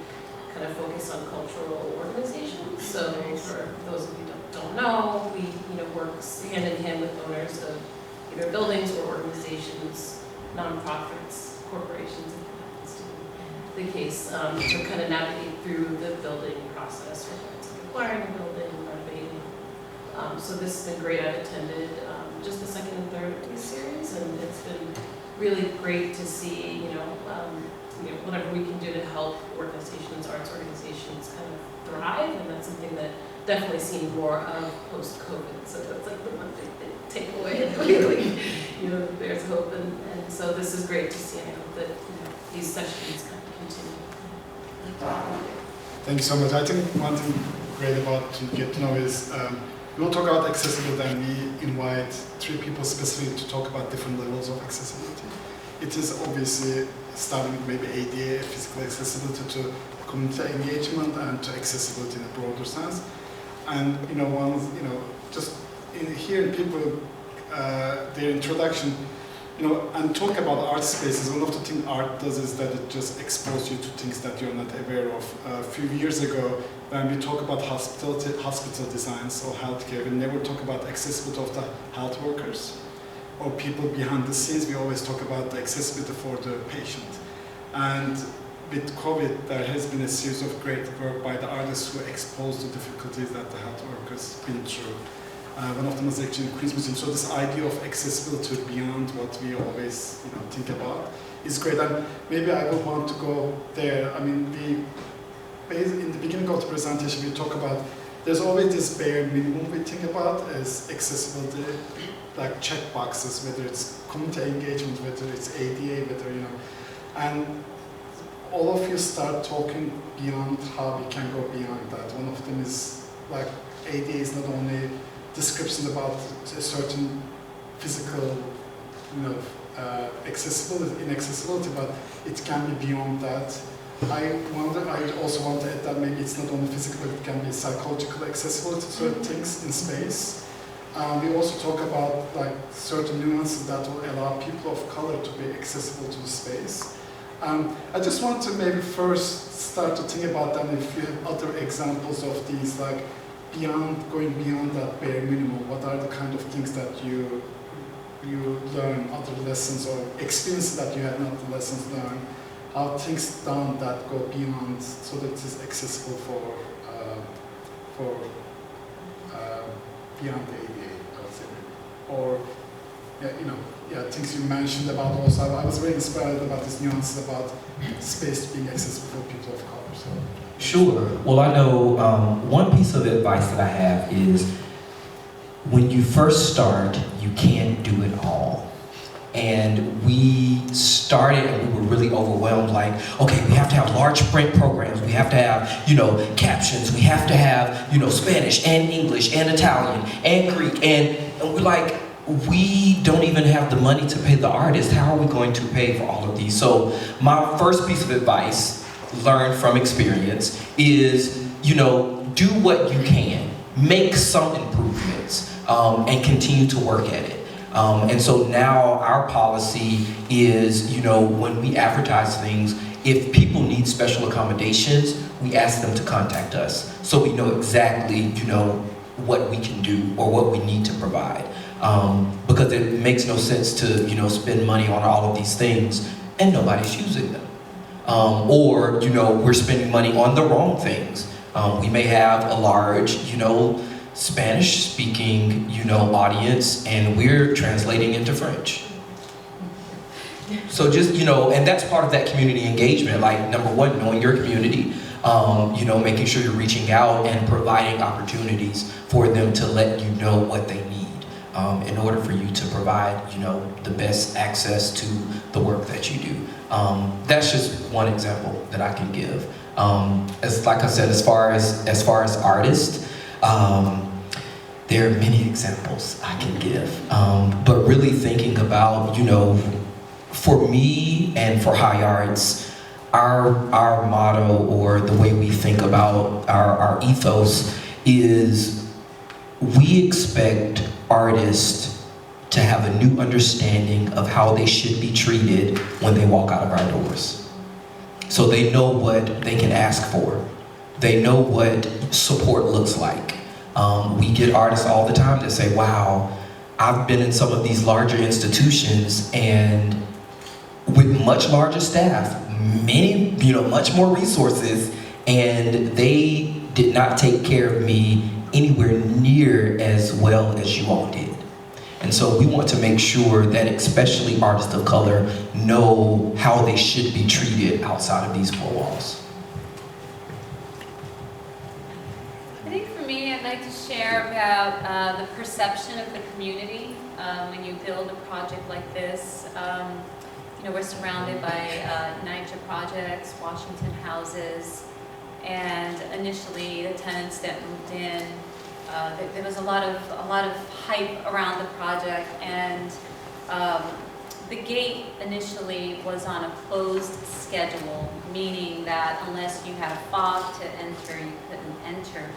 kind of focus on cultural organizations. So for those of you who don't know, we work hand in hand with owners of either buildings or organizations, nonprofits, corporations, if that happens to be the case, to kind of navigate through the building process, whether it's acquiring a building, renovating. So this has been great. I've attended just the second and third of these series, and it's been really great to see, whatever we can do to help organizations, arts organizations kind of thrive, and that's something that definitely seen more of post-COVID. So that's like the one big takeaway. There's hope, and so this is great to see, and I hope that these sessions kind of continue. Thank you so much. I think one thing great about to get to know is we'll talk about accessibility, and we invite 3 people specifically to talk about different levels of accessibility. It is obviously starting with maybe ADA, physical accessibility, to community engagement, and to accessibility in a broader sense. And just hearing people their introduction, and talk about art spaces. One of the things art does is that it just exposes you to things that you're not aware of. A few years ago, when we talk about hospital designs or healthcare, we never talk about accessibility of the health workers or people behind the scenes. We always talk about the accessibility for the patient. And with COVID, there has been a series of great work by the artists who exposed the difficulties that the health workers been through. One of them was actually in Queen's Museum. So this idea of accessibility beyond what we always think about is great. And maybe I would want to go there. I mean, in the beginning of the presentation, we talk about there's always this bare minimum we think about as accessibility, like check boxes, whether it's community engagement, whether it's ADA, and all of you start talking beyond how we can go beyond that. One of them is like ADA is not only description about a certain physical, inaccessibility, but it can be beyond that. I also want to add that maybe it's not only physical, but it can be psychological accessibility to certain things in space. We also talk about certain nuances that will allow people of color to be accessible to the space. I just want to maybe first start to think about that. If you have other examples of these, going beyond that bare minimum, what are the kind of things that you learn, other lessons or experiences that you have not the lessons learned, how things done that go beyond so that it is accessible for beyond the ADA, I would say, or things you mentioned about also. I was very inspired about this nuance about space being accessible for people of color. So. Sure. Well, I know one piece of advice that I have is when you first start, you can't do it all. And we started and we were really overwhelmed, okay, we have to have large print programs, we have to have, captions, we have to have, Spanish and English and Italian and Greek, and we're we don't even have the money to pay the artist. How are we going to pay for all of these? So my first piece of advice, learned from experience, is, do what you can. Make some improvements and continue to work at it. And so now our policy is, when we advertise things, if people need special accommodations, we ask them to contact us. So we know exactly, what we can do or what we need to provide. Because it makes no sense to, spend money on all of these things and nobody's using them. Or, we're spending money on the wrong things. We may have a large, Spanish-speaking, audience, and we're translating into French. So just, and that's part of that community engagement, number one, knowing your community, You know, making sure you're reaching out and providing opportunities for them to let you know what they need in order for you to provide, you know, the best access to the work that you do. That's just one example that I can give. As like I said, as far as artists, there are many examples I can give. But really thinking about, you know, for me and for High Arts, our motto, or the way we think about our ethos, is we expect artists to have a new understanding of how they should be treated when they walk out of our doors. So they know what they can ask for. They know what support looks like. We get artists all the time that say, wow, I've been in some of these larger institutions and with much larger staff, many, you know, much more resources, and they did not take care of me anywhere near as well as you all did. And so we want to make sure that especially artists of color know how they should be treated outside of these four walls. I think for me, I'd like to share about the perception of the community when you build a project like this. You know, we're surrounded by NYCHA projects, Washington houses, and initially the tenants that moved in, there was a lot of hype around the project, and the gate initially was on a closed schedule, meaning that unless you had a fob to enter, you couldn't enter.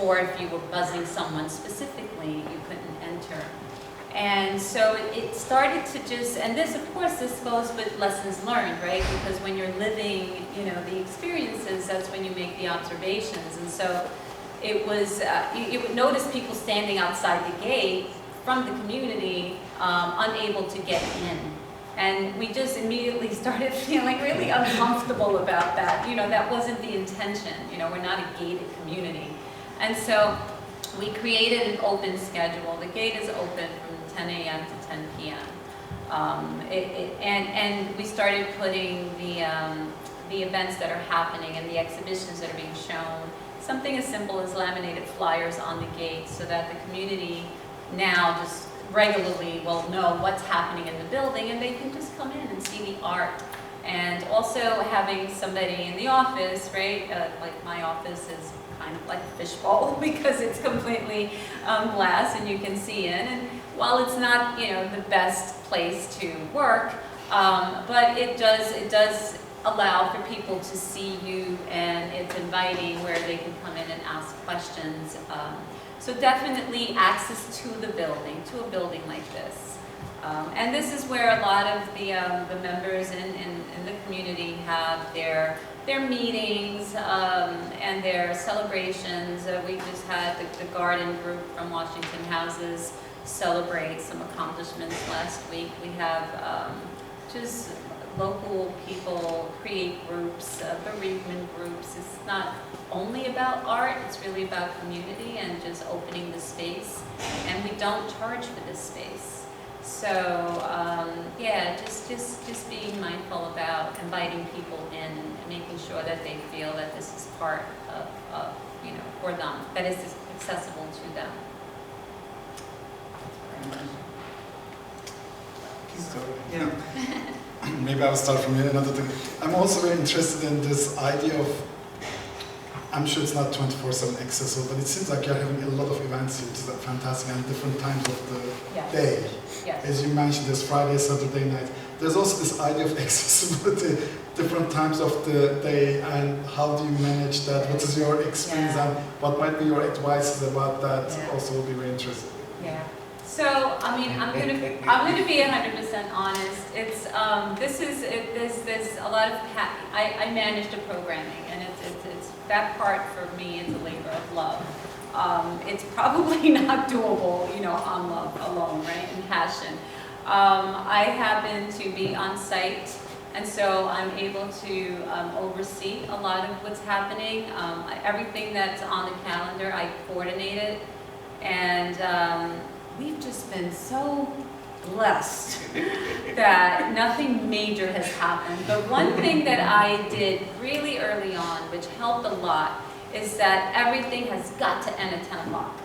Or if you were buzzing someone specifically, you couldn't enter. And so it started to just, and this, of course, this goes with lessons learned, right? Because when you're living, you know, the experiences, that's when you make the observations. And so it was, you would notice people standing outside the gate from the community, unable to get in. And we just immediately started feeling really uncomfortable about that. You know, that wasn't the intention. You know, we're not a gated community. And so we created an open schedule. The gate is open from 10 a.m. to 10 p.m. And we started putting the events that are happening and the exhibitions that are being shown, something as simple as laminated flyers on the gate, so that the community now just regularly will know what's happening in the building, and they can just come in and see the art. And also having somebody in the office, right, like my office is kind of like a fishbowl because it's completely glass and you can see in. And while it's not, you know, the best place to work, but it does allow for people to see you, and it's inviting where they can come in and ask questions. So definitely access to the building, to a building like this. And this is where a lot of the members in the community have their meetings and their celebrations. We just had the garden group from Washington Houses celebrate some accomplishments last week. We have just local people create groups, bereavement groups. It's not only about art, it's really about community and just opening the space. And we don't charge for this space. So yeah, just being mindful about inviting people in and making sure that they feel that this is part of you know, for them, that is accessible to them. So, yeah. Maybe I'll start from here. Another thing, I'm also very interested in this idea of, I'm sure it's not 24/7 accessible, but it seems like you're having a lot of events here, which is fantastic, and different times of the day. Yes. As you mentioned, there's Friday, Saturday night. There's also this idea of accessibility, different times of the day, and how do you manage that? What is your experience, and what might be your advices about that? Also will be very interesting. Yeah. So, I mean, I'm gonna be 100% honest. It's there's a lot of I manage the programming, and it's that part for me is a labor of love. It's probably not doable, you know, on love alone, right, and passion. I happen to be on site, and so I'm able to oversee a lot of what's happening. Everything that's on the calendar, I coordinate it, and we've just been so blessed that nothing major has happened. But one thing that I did really early on, which helped a lot, is that everything has got to end at 10 o'clock,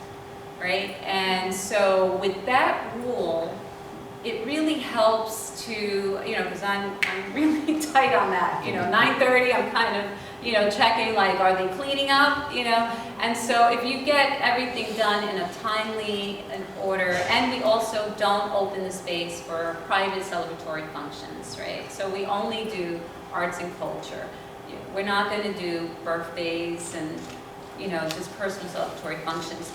right? And so with that rule, it really helps to, because I'm really tight on that. 9:30, I'm kind of, checking like, are they cleaning up, And so if you get everything done in a timely order, and we also don't open the space for private celebratory functions, right? So we only do arts and culture. We're not going to do birthdays and, just personal celebratory functions.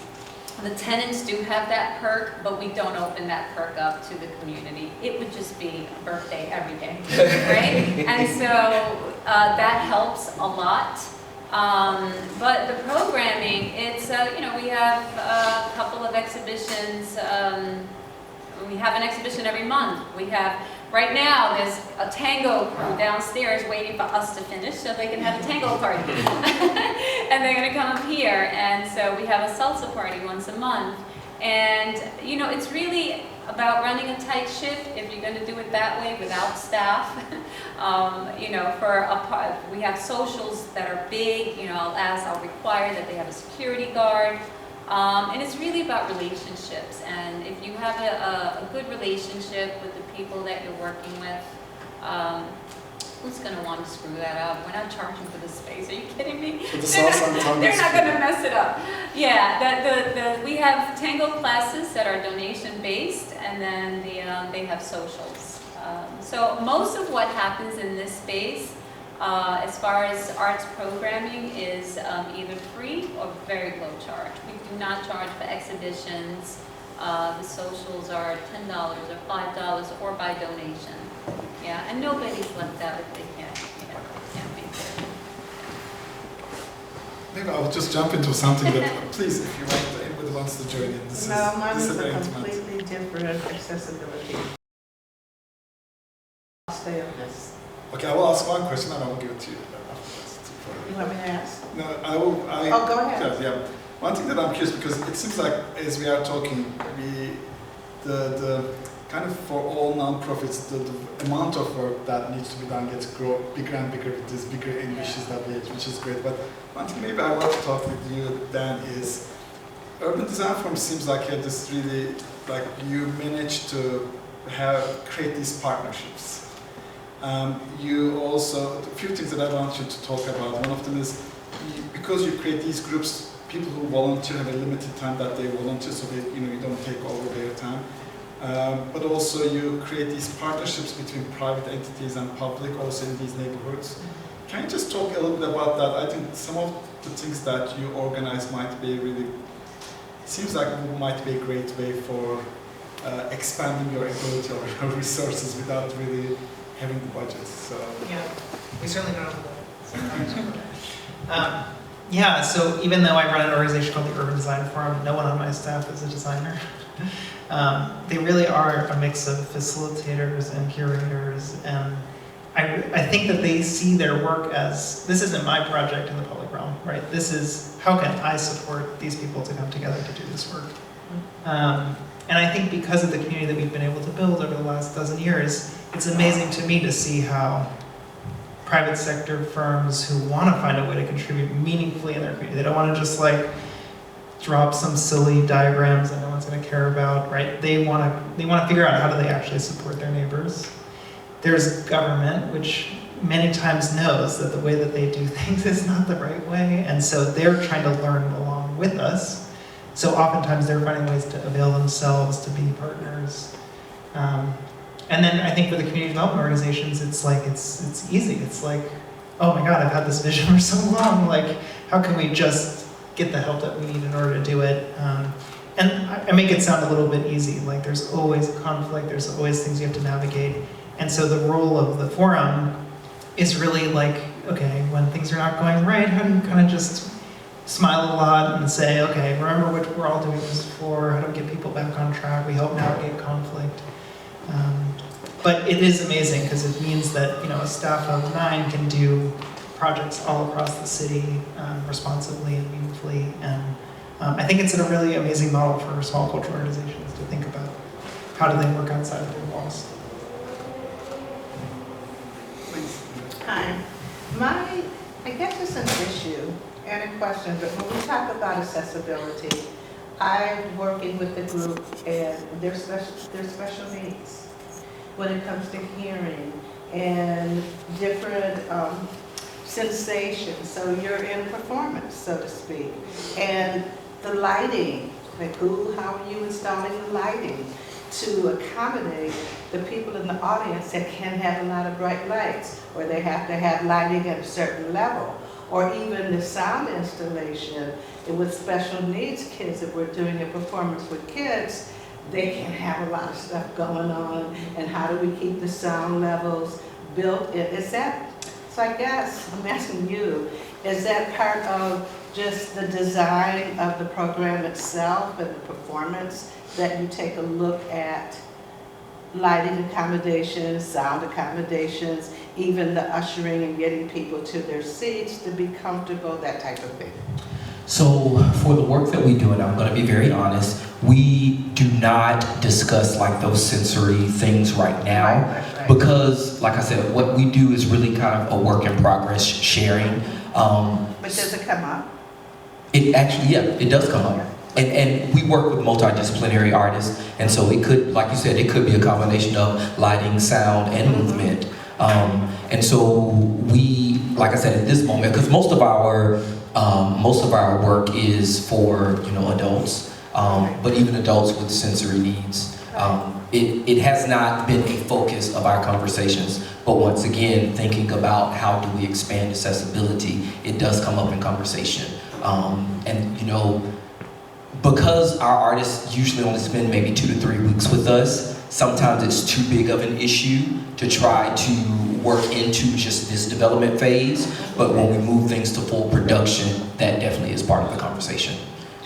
The tenants do have that perk, but we don't open that perk up to the community. It would just be a birthday every day, right? And so that helps a lot. But the programming, it's, we have a couple of exhibitions. We have an exhibition every month. We have, right now, there's a tango crew downstairs waiting for us to finish so they can have a tango party. And they're going to come up here. And so we have a salsa party once a month. And, it's really about running a tight ship if you're going to do it that way without staff. We have socials that are big. I'll require that they have a security guard. And it's really about relationships. And if you have a good relationship with the people that you're working with, who's going to want to screw that up? We're not charging for the space. Are you kidding me? They're not going to mess it up. Yeah, we have tango classes that are donation-based, and then they have socials. So most of what happens in this space, as far as arts programming, is either free or very low charge. We do not charge for exhibitions. The socials are $10 or $5 or by donation. Yeah, and nobody's left out if they can't be there. Maybe I'll just jump into something that, please, if you want, anybody wants to join in. Mine is a completely different accessibility. I'll stay on this. Okay, I will ask one question and I will give it to you. You want me to ask? No, I will. Go ahead. Yeah. One thing that I'm curious, because it seems like as we are talking, the kind of for all nonprofits, the amount of work that needs to be done gets bigger and bigger with these bigger ambitions that we have, which is great. But one thing maybe I want to talk with you, Dan, is Urban Design Forum seems like you have this really, like you managed to create these partnerships. You also, a few things that I want you to talk about. One of them is, because you create these groups, people who volunteer have a limited time that they volunteer, so they, you don't take over their time. But also you create these partnerships between private entities and public, also in these neighborhoods. Can you just talk a little bit about that? I think some of the things that you organize might be really, seems like it might be a great way for expanding your ability or your resources without really having the budget. So yeah, we certainly don't have the yeah, so even though I run an organization called the Urban Design Forum, no one on my staff is a designer. They really are a mix of facilitators and curators, and I think that they see their work as, this isn't my project in the public realm, right? This is, how can I support these people to come together to do this work? And I think because of the community that we've been able to build over the last dozen years, it's amazing to me to see how private sector firms who want to find a way to contribute meaningfully in their community, they don't want to just like drop some silly diagrams that no one's going to care about, right? They want to figure out how do they actually support their neighbors. There's government, which many times knows that the way that they do things is not the right way, and so they're trying to learn along with us. So oftentimes they're finding ways to avail themselves to be partners. And then I think for the community development organizations, it's like, it's easy. It's like, oh my God, I've had this vision for so long. Like, how can we just get the help that we need in order to do it? And I make it sound a little bit easy. Like, there's always conflict. There's always things you have to navigate. And so the role of the forum is really like, okay, when things are not going right, how do you kind of just smile a lot and say, okay, remember what we're all doing this for, how do we get people back on track, we help navigate conflict. But it is amazing because it means that, a staff of 9 can do projects all across the city responsibly and meaningfully. And I think it's a really amazing model for small cultural organizations to think about. How do they work outside of the walls? Hi. I guess it's an issue and a question, but when we talk about accessibility, I'm working with the group and their special needs when it comes to hearing and different sensations. So you're in performance, so to speak. And the lighting, like how are you installing the lighting to accommodate the people in the audience that can't have a lot of bright lights, or they have to have lighting at a certain level, or even the sound installation with special needs kids. If we're doing a performance with kids, they can have a lot of stuff going on, and how do we keep the sound levels built in? Is that, so I guess I'm asking you, is that part of just the design of the program itself and the performance, that you take a look at lighting accommodations, sound accommodations, even the ushering and getting people to their seats to be comfortable, that type of thing? So for the work that we do, and I'm going to be very honest, we do not discuss like those sensory things right now, Right. because like I said, what we do is really kind of a work in progress sharing. But does it come up? It actually, yeah, it does come up. And we work with multidisciplinary artists, and so it could, like you said, it could be a combination of lighting, sound, and movement. And so we, like I said, at this moment, because most of our work is for adults, but even adults with sensory needs. It has not been a focus of our conversations, but once again, thinking about how do we expand accessibility, it does come up in conversation. Because our artists usually only spend maybe 2 to 3 weeks with us, sometimes it's too big of an issue to try to work into just this development phase. But when we move things to full production, that definitely is part of the conversation.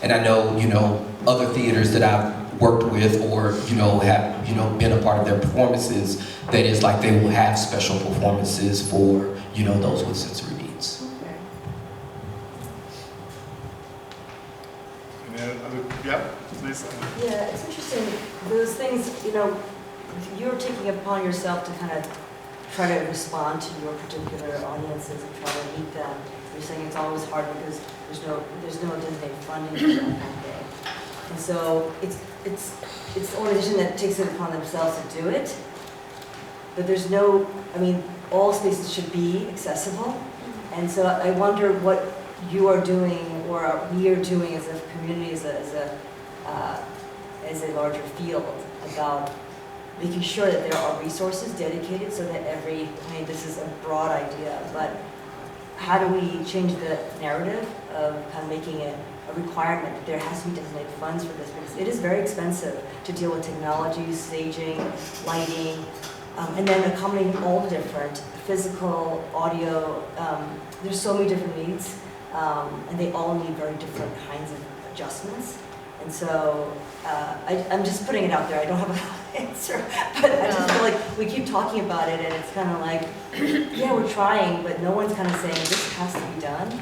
And I know, other theaters that I've worked with or, have, been a part of their performances, that is like they will have special performances for, those with sensory needs. Yeah, please. Yeah, it's interesting, those things, you're taking upon yourself to kind of try to respond to your particular audiences and try to meet them. You're saying it's always hard because there's no designated funding for that kind of thing. And so it's the organization that takes it upon themselves to do it. But there's no, all spaces should be accessible. And so I wonder what you are doing, or we are doing as a community, as a larger field, about making sure that there are resources dedicated so that this is a broad idea, but how do we change the narrative of kind of making it a requirement that there has to be designated funds for this, because it is very expensive to deal with technology, staging, lighting, and then accommodating all the different physical, audio, there's so many different needs. And they all need very different kinds of adjustments. And so I'm just putting it out there. I don't have an answer, but I just feel like we keep talking about it, and it's kind of like, yeah, we're trying, but no one's kind of saying this has to be done,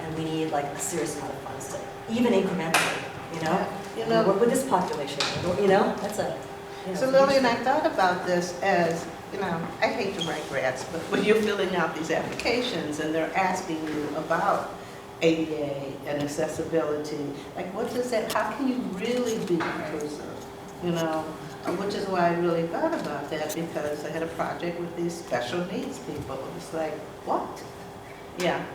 and we need like a serious amount of funds to, even incrementally, work with this population, that's a. So Lillian, I thought about this as, I hate to write grants, but when you're filling out these applications and they're asking you about ADA and accessibility, like what does that, how can you really be inclusive, which is why I really thought about that, because I had a project with these special needs people. It's like, what? Yeah.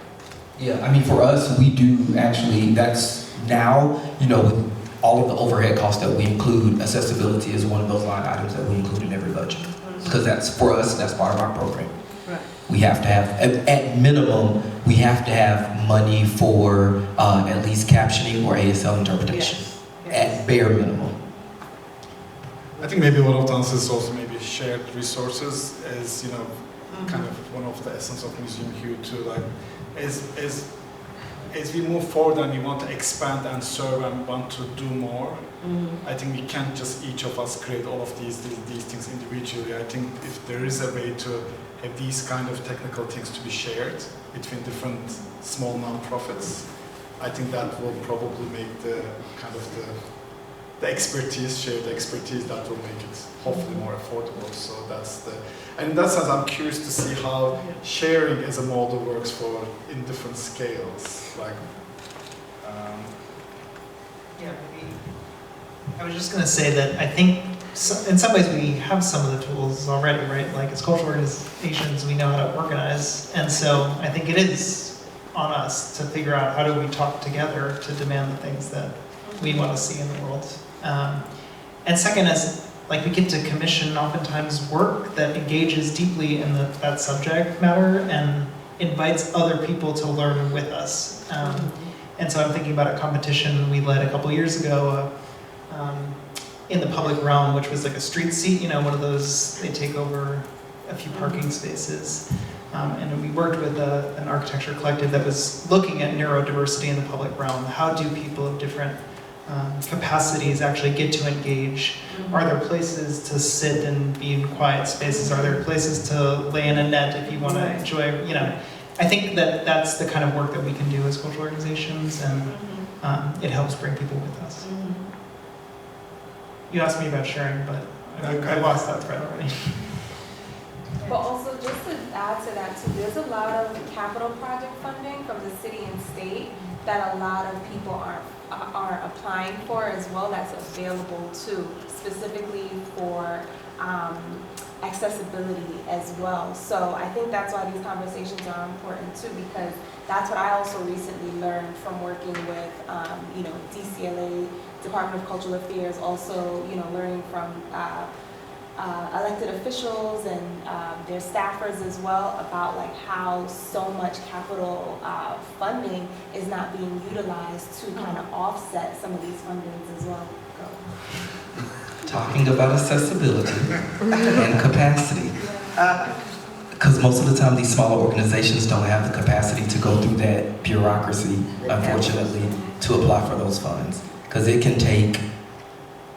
Yeah, for us, we do actually, that's now, with all of the overhead costs that we include, accessibility is one of those line items that we include in every budget. Because that's, for us, that's part of our program. Right. We have to have, at minimum, we have to have money for at least captioning or ASL interpretation. Yes. At bare minimum. I think maybe one of the answers is also maybe shared resources, as kind of one of the essence of Museum Hue too. Like, as we move forward and we want to expand and serve and want to do more, I think we can't just each of us create all of these things individually. I think if there is a way to have these kind of technical things to be shared between different small non-profits, I think that will probably make the kind of the expertise, share the expertise that will make it hopefully more affordable. So that's the, and in that sense, I'm curious to see how sharing as a model works for in different scales. Like, Yeah, maybe. I was just going to say that I think in some ways we have some of the tools already, right? Like as cultural organizations, we know how to organize. And so I think it is on us to figure out how do we talk together to demand the things that we want to see in the world. And second is, like, we get to commission oftentimes work that engages deeply in that subject matter and invites other people to learn with us. And so I'm thinking about a competition we led a couple years ago in the public realm, which was like a street seat, you know, one of those, they take over a few parking spaces. And we worked with an architecture collective that was looking at neurodiversity in the public realm. How do people of different capacities actually get to engage? Are there places to sit and be in quiet spaces? Are there places to lay in a net if you want to enjoy, you know? I think that that's the kind of work that we can do as cultural organizations, and it helps bring people with us. You asked me about sharing, but I lost that thread already. But also, just to add to that too, there's a lot of capital project funding from the city and state that a lot of people are applying for as well. That's available too, specifically for accessibility as well. So I think that's why these conversations are important too, because that's what I also recently learned from working with, you know, DCLA, Department of Cultural Affairs, also, you know, learning from elected officials and their staffers as well about like how so much capital funding is not being utilized to kind of offset some of these fundings as well. Talking about accessibility and capacity. Because most of the time these smaller organizations don't have the capacity to go through that bureaucracy, unfortunately, to apply for those funds. Because it can take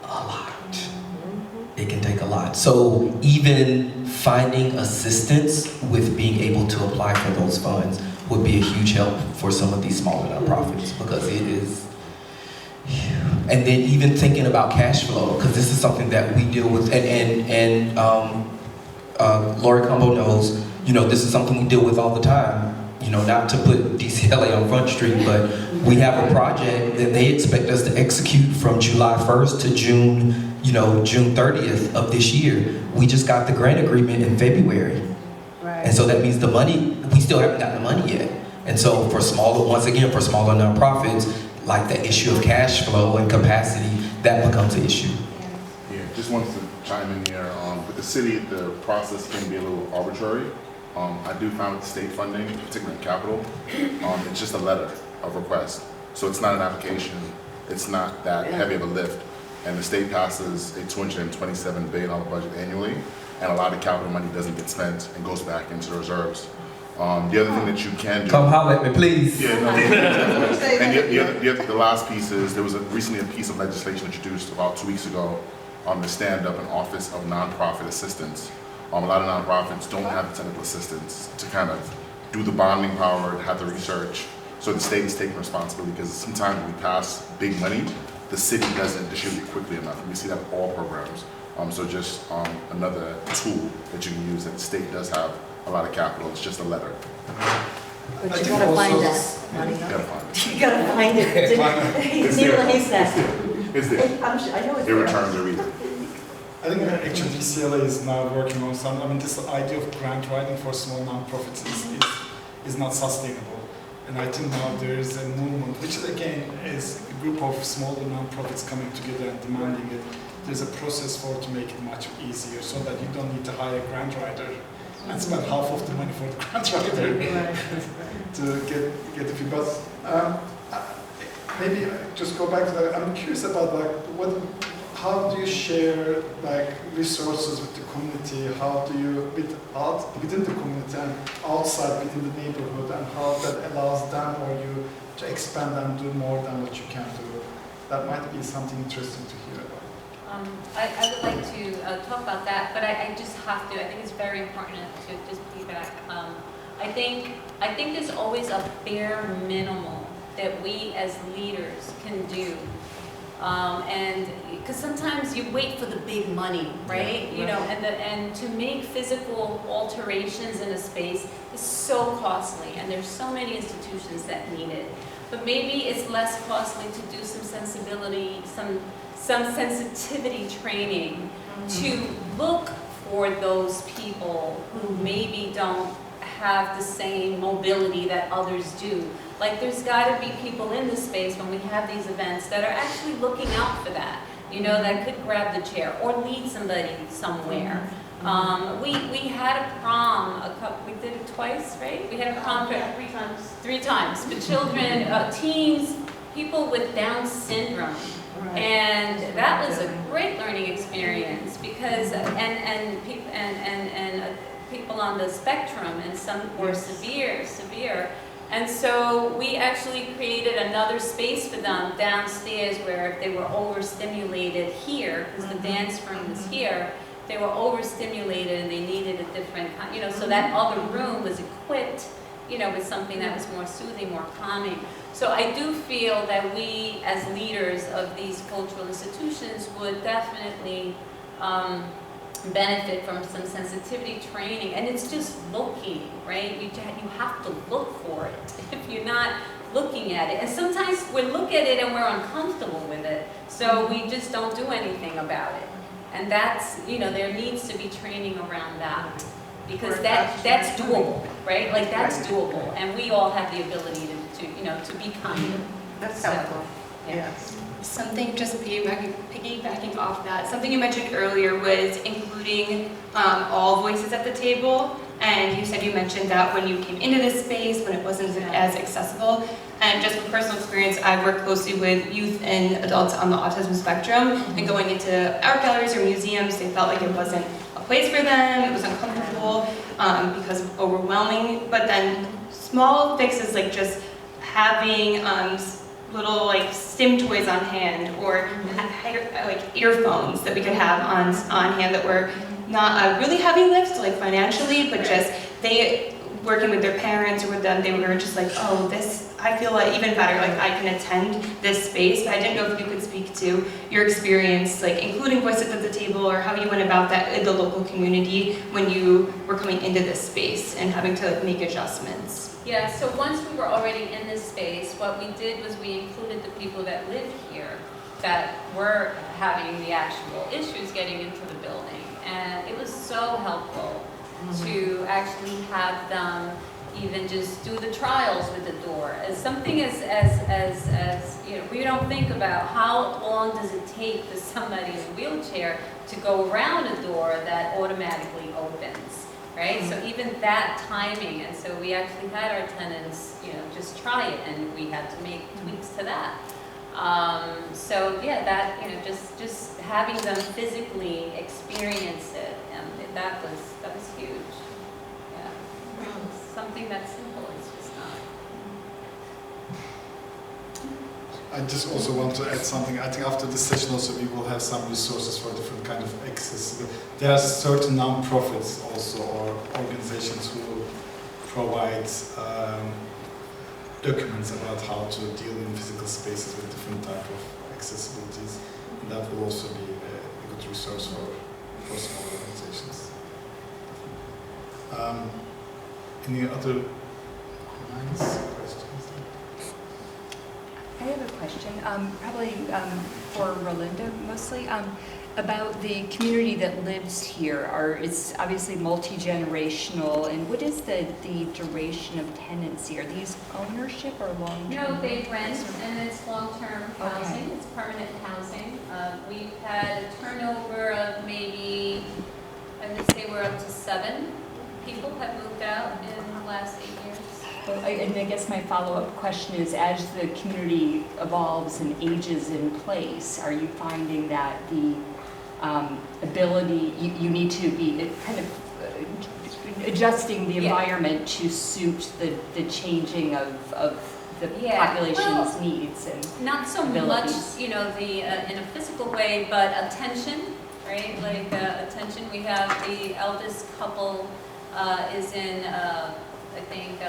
a lot. It can take a lot. So even finding assistance with being able to apply for those funds would be a huge help for some of these smaller nonprofits, because it is. And then even thinking about cash flow, because this is something that we deal with, and Lori Combo knows, you know, this is something we deal with all the time. You know, not to put DCLA on Front Street, but we have a project that they expect us to execute from July 1st to June, you know, June 30th of this year. We just got the grant agreement in February. Right. And so that means the money, we still haven't gotten the money yet. And so for smaller, once again, for smaller nonprofits, like the issue of cash flow and capacity, that becomes an issue. Yeah, just wanted to chime in here. With the city, the process can be a little arbitrary. I do find with state funding, particularly capital, it's just a letter of request. So it's not an application. It's not that heavy of a lift. And the state passes a $227 billion budget annually, and a lot of capital money doesn't get spent and goes back into the reserves. The other thing that you can do... Come holler at me, please. Yeah, no, and the last piece is, there was recently a piece of legislation introduced about 2 weeks ago to stand up an Office of Nonprofit Assistance. A lot of nonprofits don't have the technical assistance to kind of do the bonding power, have the research. So the state is taking responsibility, because sometimes when we pass big money, the city doesn't distribute quickly enough. We see that with all programs. So just another tool that you can use, that the state does have a lot of capital. It's just a letter. But you gotta find that money. You gotta find it. You gotta find it. It's there. It's there. I'm sure, I know it's It there. returns every year. I think actually DCLA is now working on some, I mean, this idea of grant writing for small nonprofits is not sustainable. And I think now there is a movement, which again is a group of smaller nonprofits coming together and demanding it. There's a process for it to make it much easier, so that you don't need to hire a grant writer and spend half of the money for the grant writer to get the fee. But maybe just go back to that. I'm curious about like how do you share like resources with the community? How do you within the community and outside within the neighborhood, and how that allows them or you to expand and do more than what you can do? That might be something interesting to hear about. I would like to talk about that, but I just have to. I think it's very important to just piggyback. I think there's always a bare minimum that we as leaders can do And because sometimes you wait for the big money, right? You know, and to make physical alterations in a space is so costly, and there's so many institutions that need it. But maybe it's less costly to do some sensibility, some sensitivity training to look for those people who maybe don't have the same mobility that others do. Like there's got to be people in the space when we have these events that are actually looking out for that, you know, that could grab the chair or lead somebody somewhere. We had a prom, we did it twice, right? We had a prom for 3 times. 3 times for children, teens, people with Down syndrome. And that was a great learning experience because, and people on the spectrum, and some were severe. And so we actually created another space for them downstairs where if they were overstimulated here, because the dance room is here, they were overstimulated and they needed a different, you know, so that other room was equipped, you know, with something that was more soothing, more calming. So I do feel that we, as leaders of these cultural institutions, would definitely benefit from some sensitivity training. And it's just looking, right? You have to look for it if you're not looking at it. And sometimes we look at it and we're uncomfortable with it, so we just don't do anything about it. And that's, you know, there needs to be training around that. Because that's doable, right? Like that's doable, and we all have the ability to you know, to be kind. That's helpful. Yes. Something just piggybacking off that, something you mentioned earlier was including all voices at the table. And you said you mentioned that when you came into this space, when it wasn't as accessible. And just from personal experience, I work closely with youth and adults on the autism spectrum, and going into art galleries or museums, they felt like it wasn't a place for them, it was uncomfortable because of overwhelming. But then small fixes like just having little like stim toys on hand, or like earphones that we could have on hand that were not a really heavy lift, like financially, but just they working with their parents or with them, they were just like, oh, this, I feel like even better, like I can attend this space. But I didn't know if you could speak to your experience, like including voices at the table, or how you went about that in the local community when you were coming into this space and having to make adjustments. Yeah, so once we were already in this space, what we did was we included the people that lived here that were having the actual issues getting into the building. And it was so helpful to actually have them even just do the trials with the door. As something as you know, we don't think about how long does it take for somebody in a wheelchair to go around a door that automatically opens, right? So even that timing, and so we actually had our tenants, you know, just try it, and we had to make tweaks to that. So yeah, that, you know, just having them physically experience it, that was huge. Yeah, something that's simple is just not. I just also want to add something. I think after this session also we will have some resources for different kind of access. There are certain non-profits also, or organizations who provide documents about how to deal in physical spaces with different type of accessibilities. And that will also be a good resource for small organizations. Any other comments, questions? I have a question, probably for Rolinda mostly, about the community that lives here. It's obviously multi-generational, and what is the duration of tenancy? Are these ownership or long-term? No, they rent, and it's long-term housing. It's permanent housing. We've had a turnover of maybe, I would say we're up to 7 people have moved out in the last 8 years. Well, and I guess my follow-up question is, as the community evolves and ages in place, are you finding that the ability, you need to be kind of adjusting the environment to suit the changing of the population's needs and not so abilities? much, you know, in a physical way, but attention, right? Like attention. We have the eldest couple is in, I think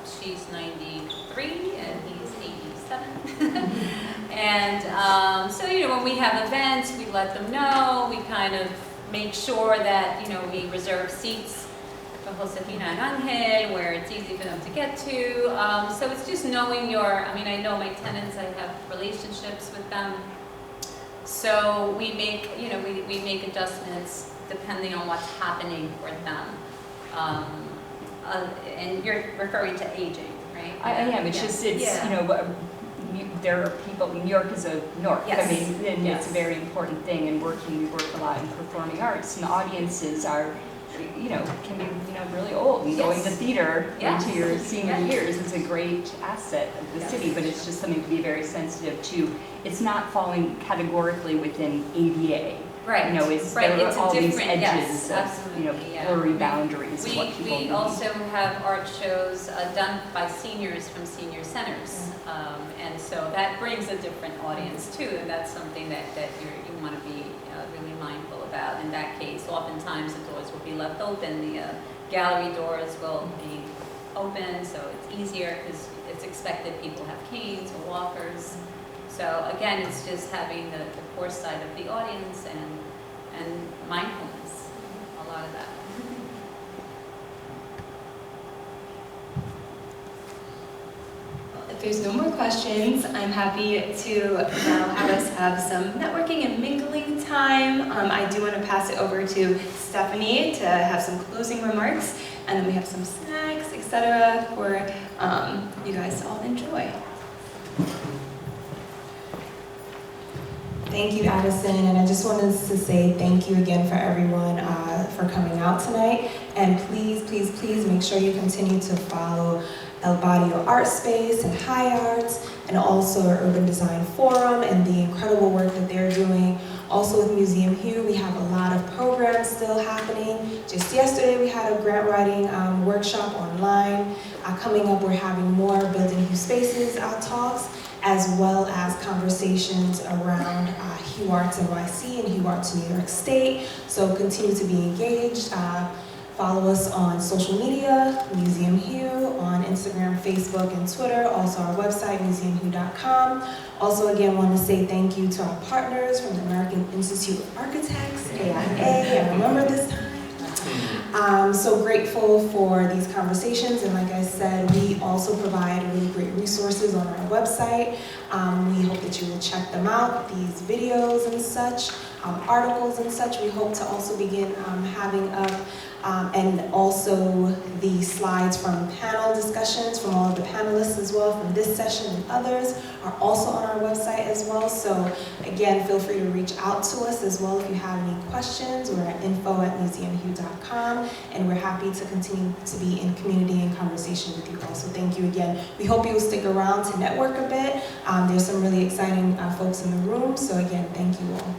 she's 93 and he's 87. And so, when we have events, we let them know. We kind of make sure that, we reserve seats for Josefina and Angel, where it's easy for them to get to. So it's just knowing I know my tenants, I have relationships with them. So we make, we make adjustments depending on what's happening for them. And you're referring to aging, right? I am. It's just, there are people, New York is a north. Yes. I mean, and Yes. it's a very important thing, and we work a lot in performing arts, and audiences are, can be, really old. And going to theater Yes. into your senior Yes. years is a great asset of the city, but it's just something to be very sensitive to. It's not falling categorically within ADA. Right. There It's are all these different- edges yes, absolutely, of blurry boundaries of what people We need. also have art shows done by seniors from senior centers. And so that brings a different audience too, and that's something that you want to be really mindful about. In that case, oftentimes the doors will be left open, the gallery doors will be open, so it's easier because it's expected people have canes or walkers. So again, it's just having the foresight of the audience and mindfulness, a lot of that. If there's no more questions, I'm happy to now have us have some networking and mingling time. I do want to pass it over to Stephanie to have some closing remarks, and then we have some snacks, etc. for you guys to all enjoy. Thank you, Addison, and I just wanted to say thank you again for everyone for coming out tonight. And please, please, please make sure you continue to follow El Barrio Artspace and High Arts, and also our Urban Design Forum and the incredible work that they're doing. Also with Museum Hue, we have a lot of programs still happening. Just yesterday, we had a grant writing workshop online. Coming up, we're having more Building HueSpaces talks, as well as conversations around Hue Arts NYC and Hue Arts New York State. So continue to be engaged. Follow us on social media, Museum Hue, on Instagram, Facebook, and Twitter. Also our website, museumhue.com. Also, again, want to say thank you to our partners from the American Institute of Architects, AIA, I remember this time. So grateful for these conversations, and like I said, we also provide really great resources on our website. We hope that you will check them out, these videos and such, articles and such. We hope to also begin having up and also the slides from panel discussions from all of the panelists as well from this session and others are also on our website as well. So again, feel free to reach out to us as well if you have any questions. We're at info@museumhue.com, and we're happy to continue to be in community and conversation with you all. So thank you again. We hope you will stick around to network a bit. There's some really exciting folks in the room. So again, thank you all.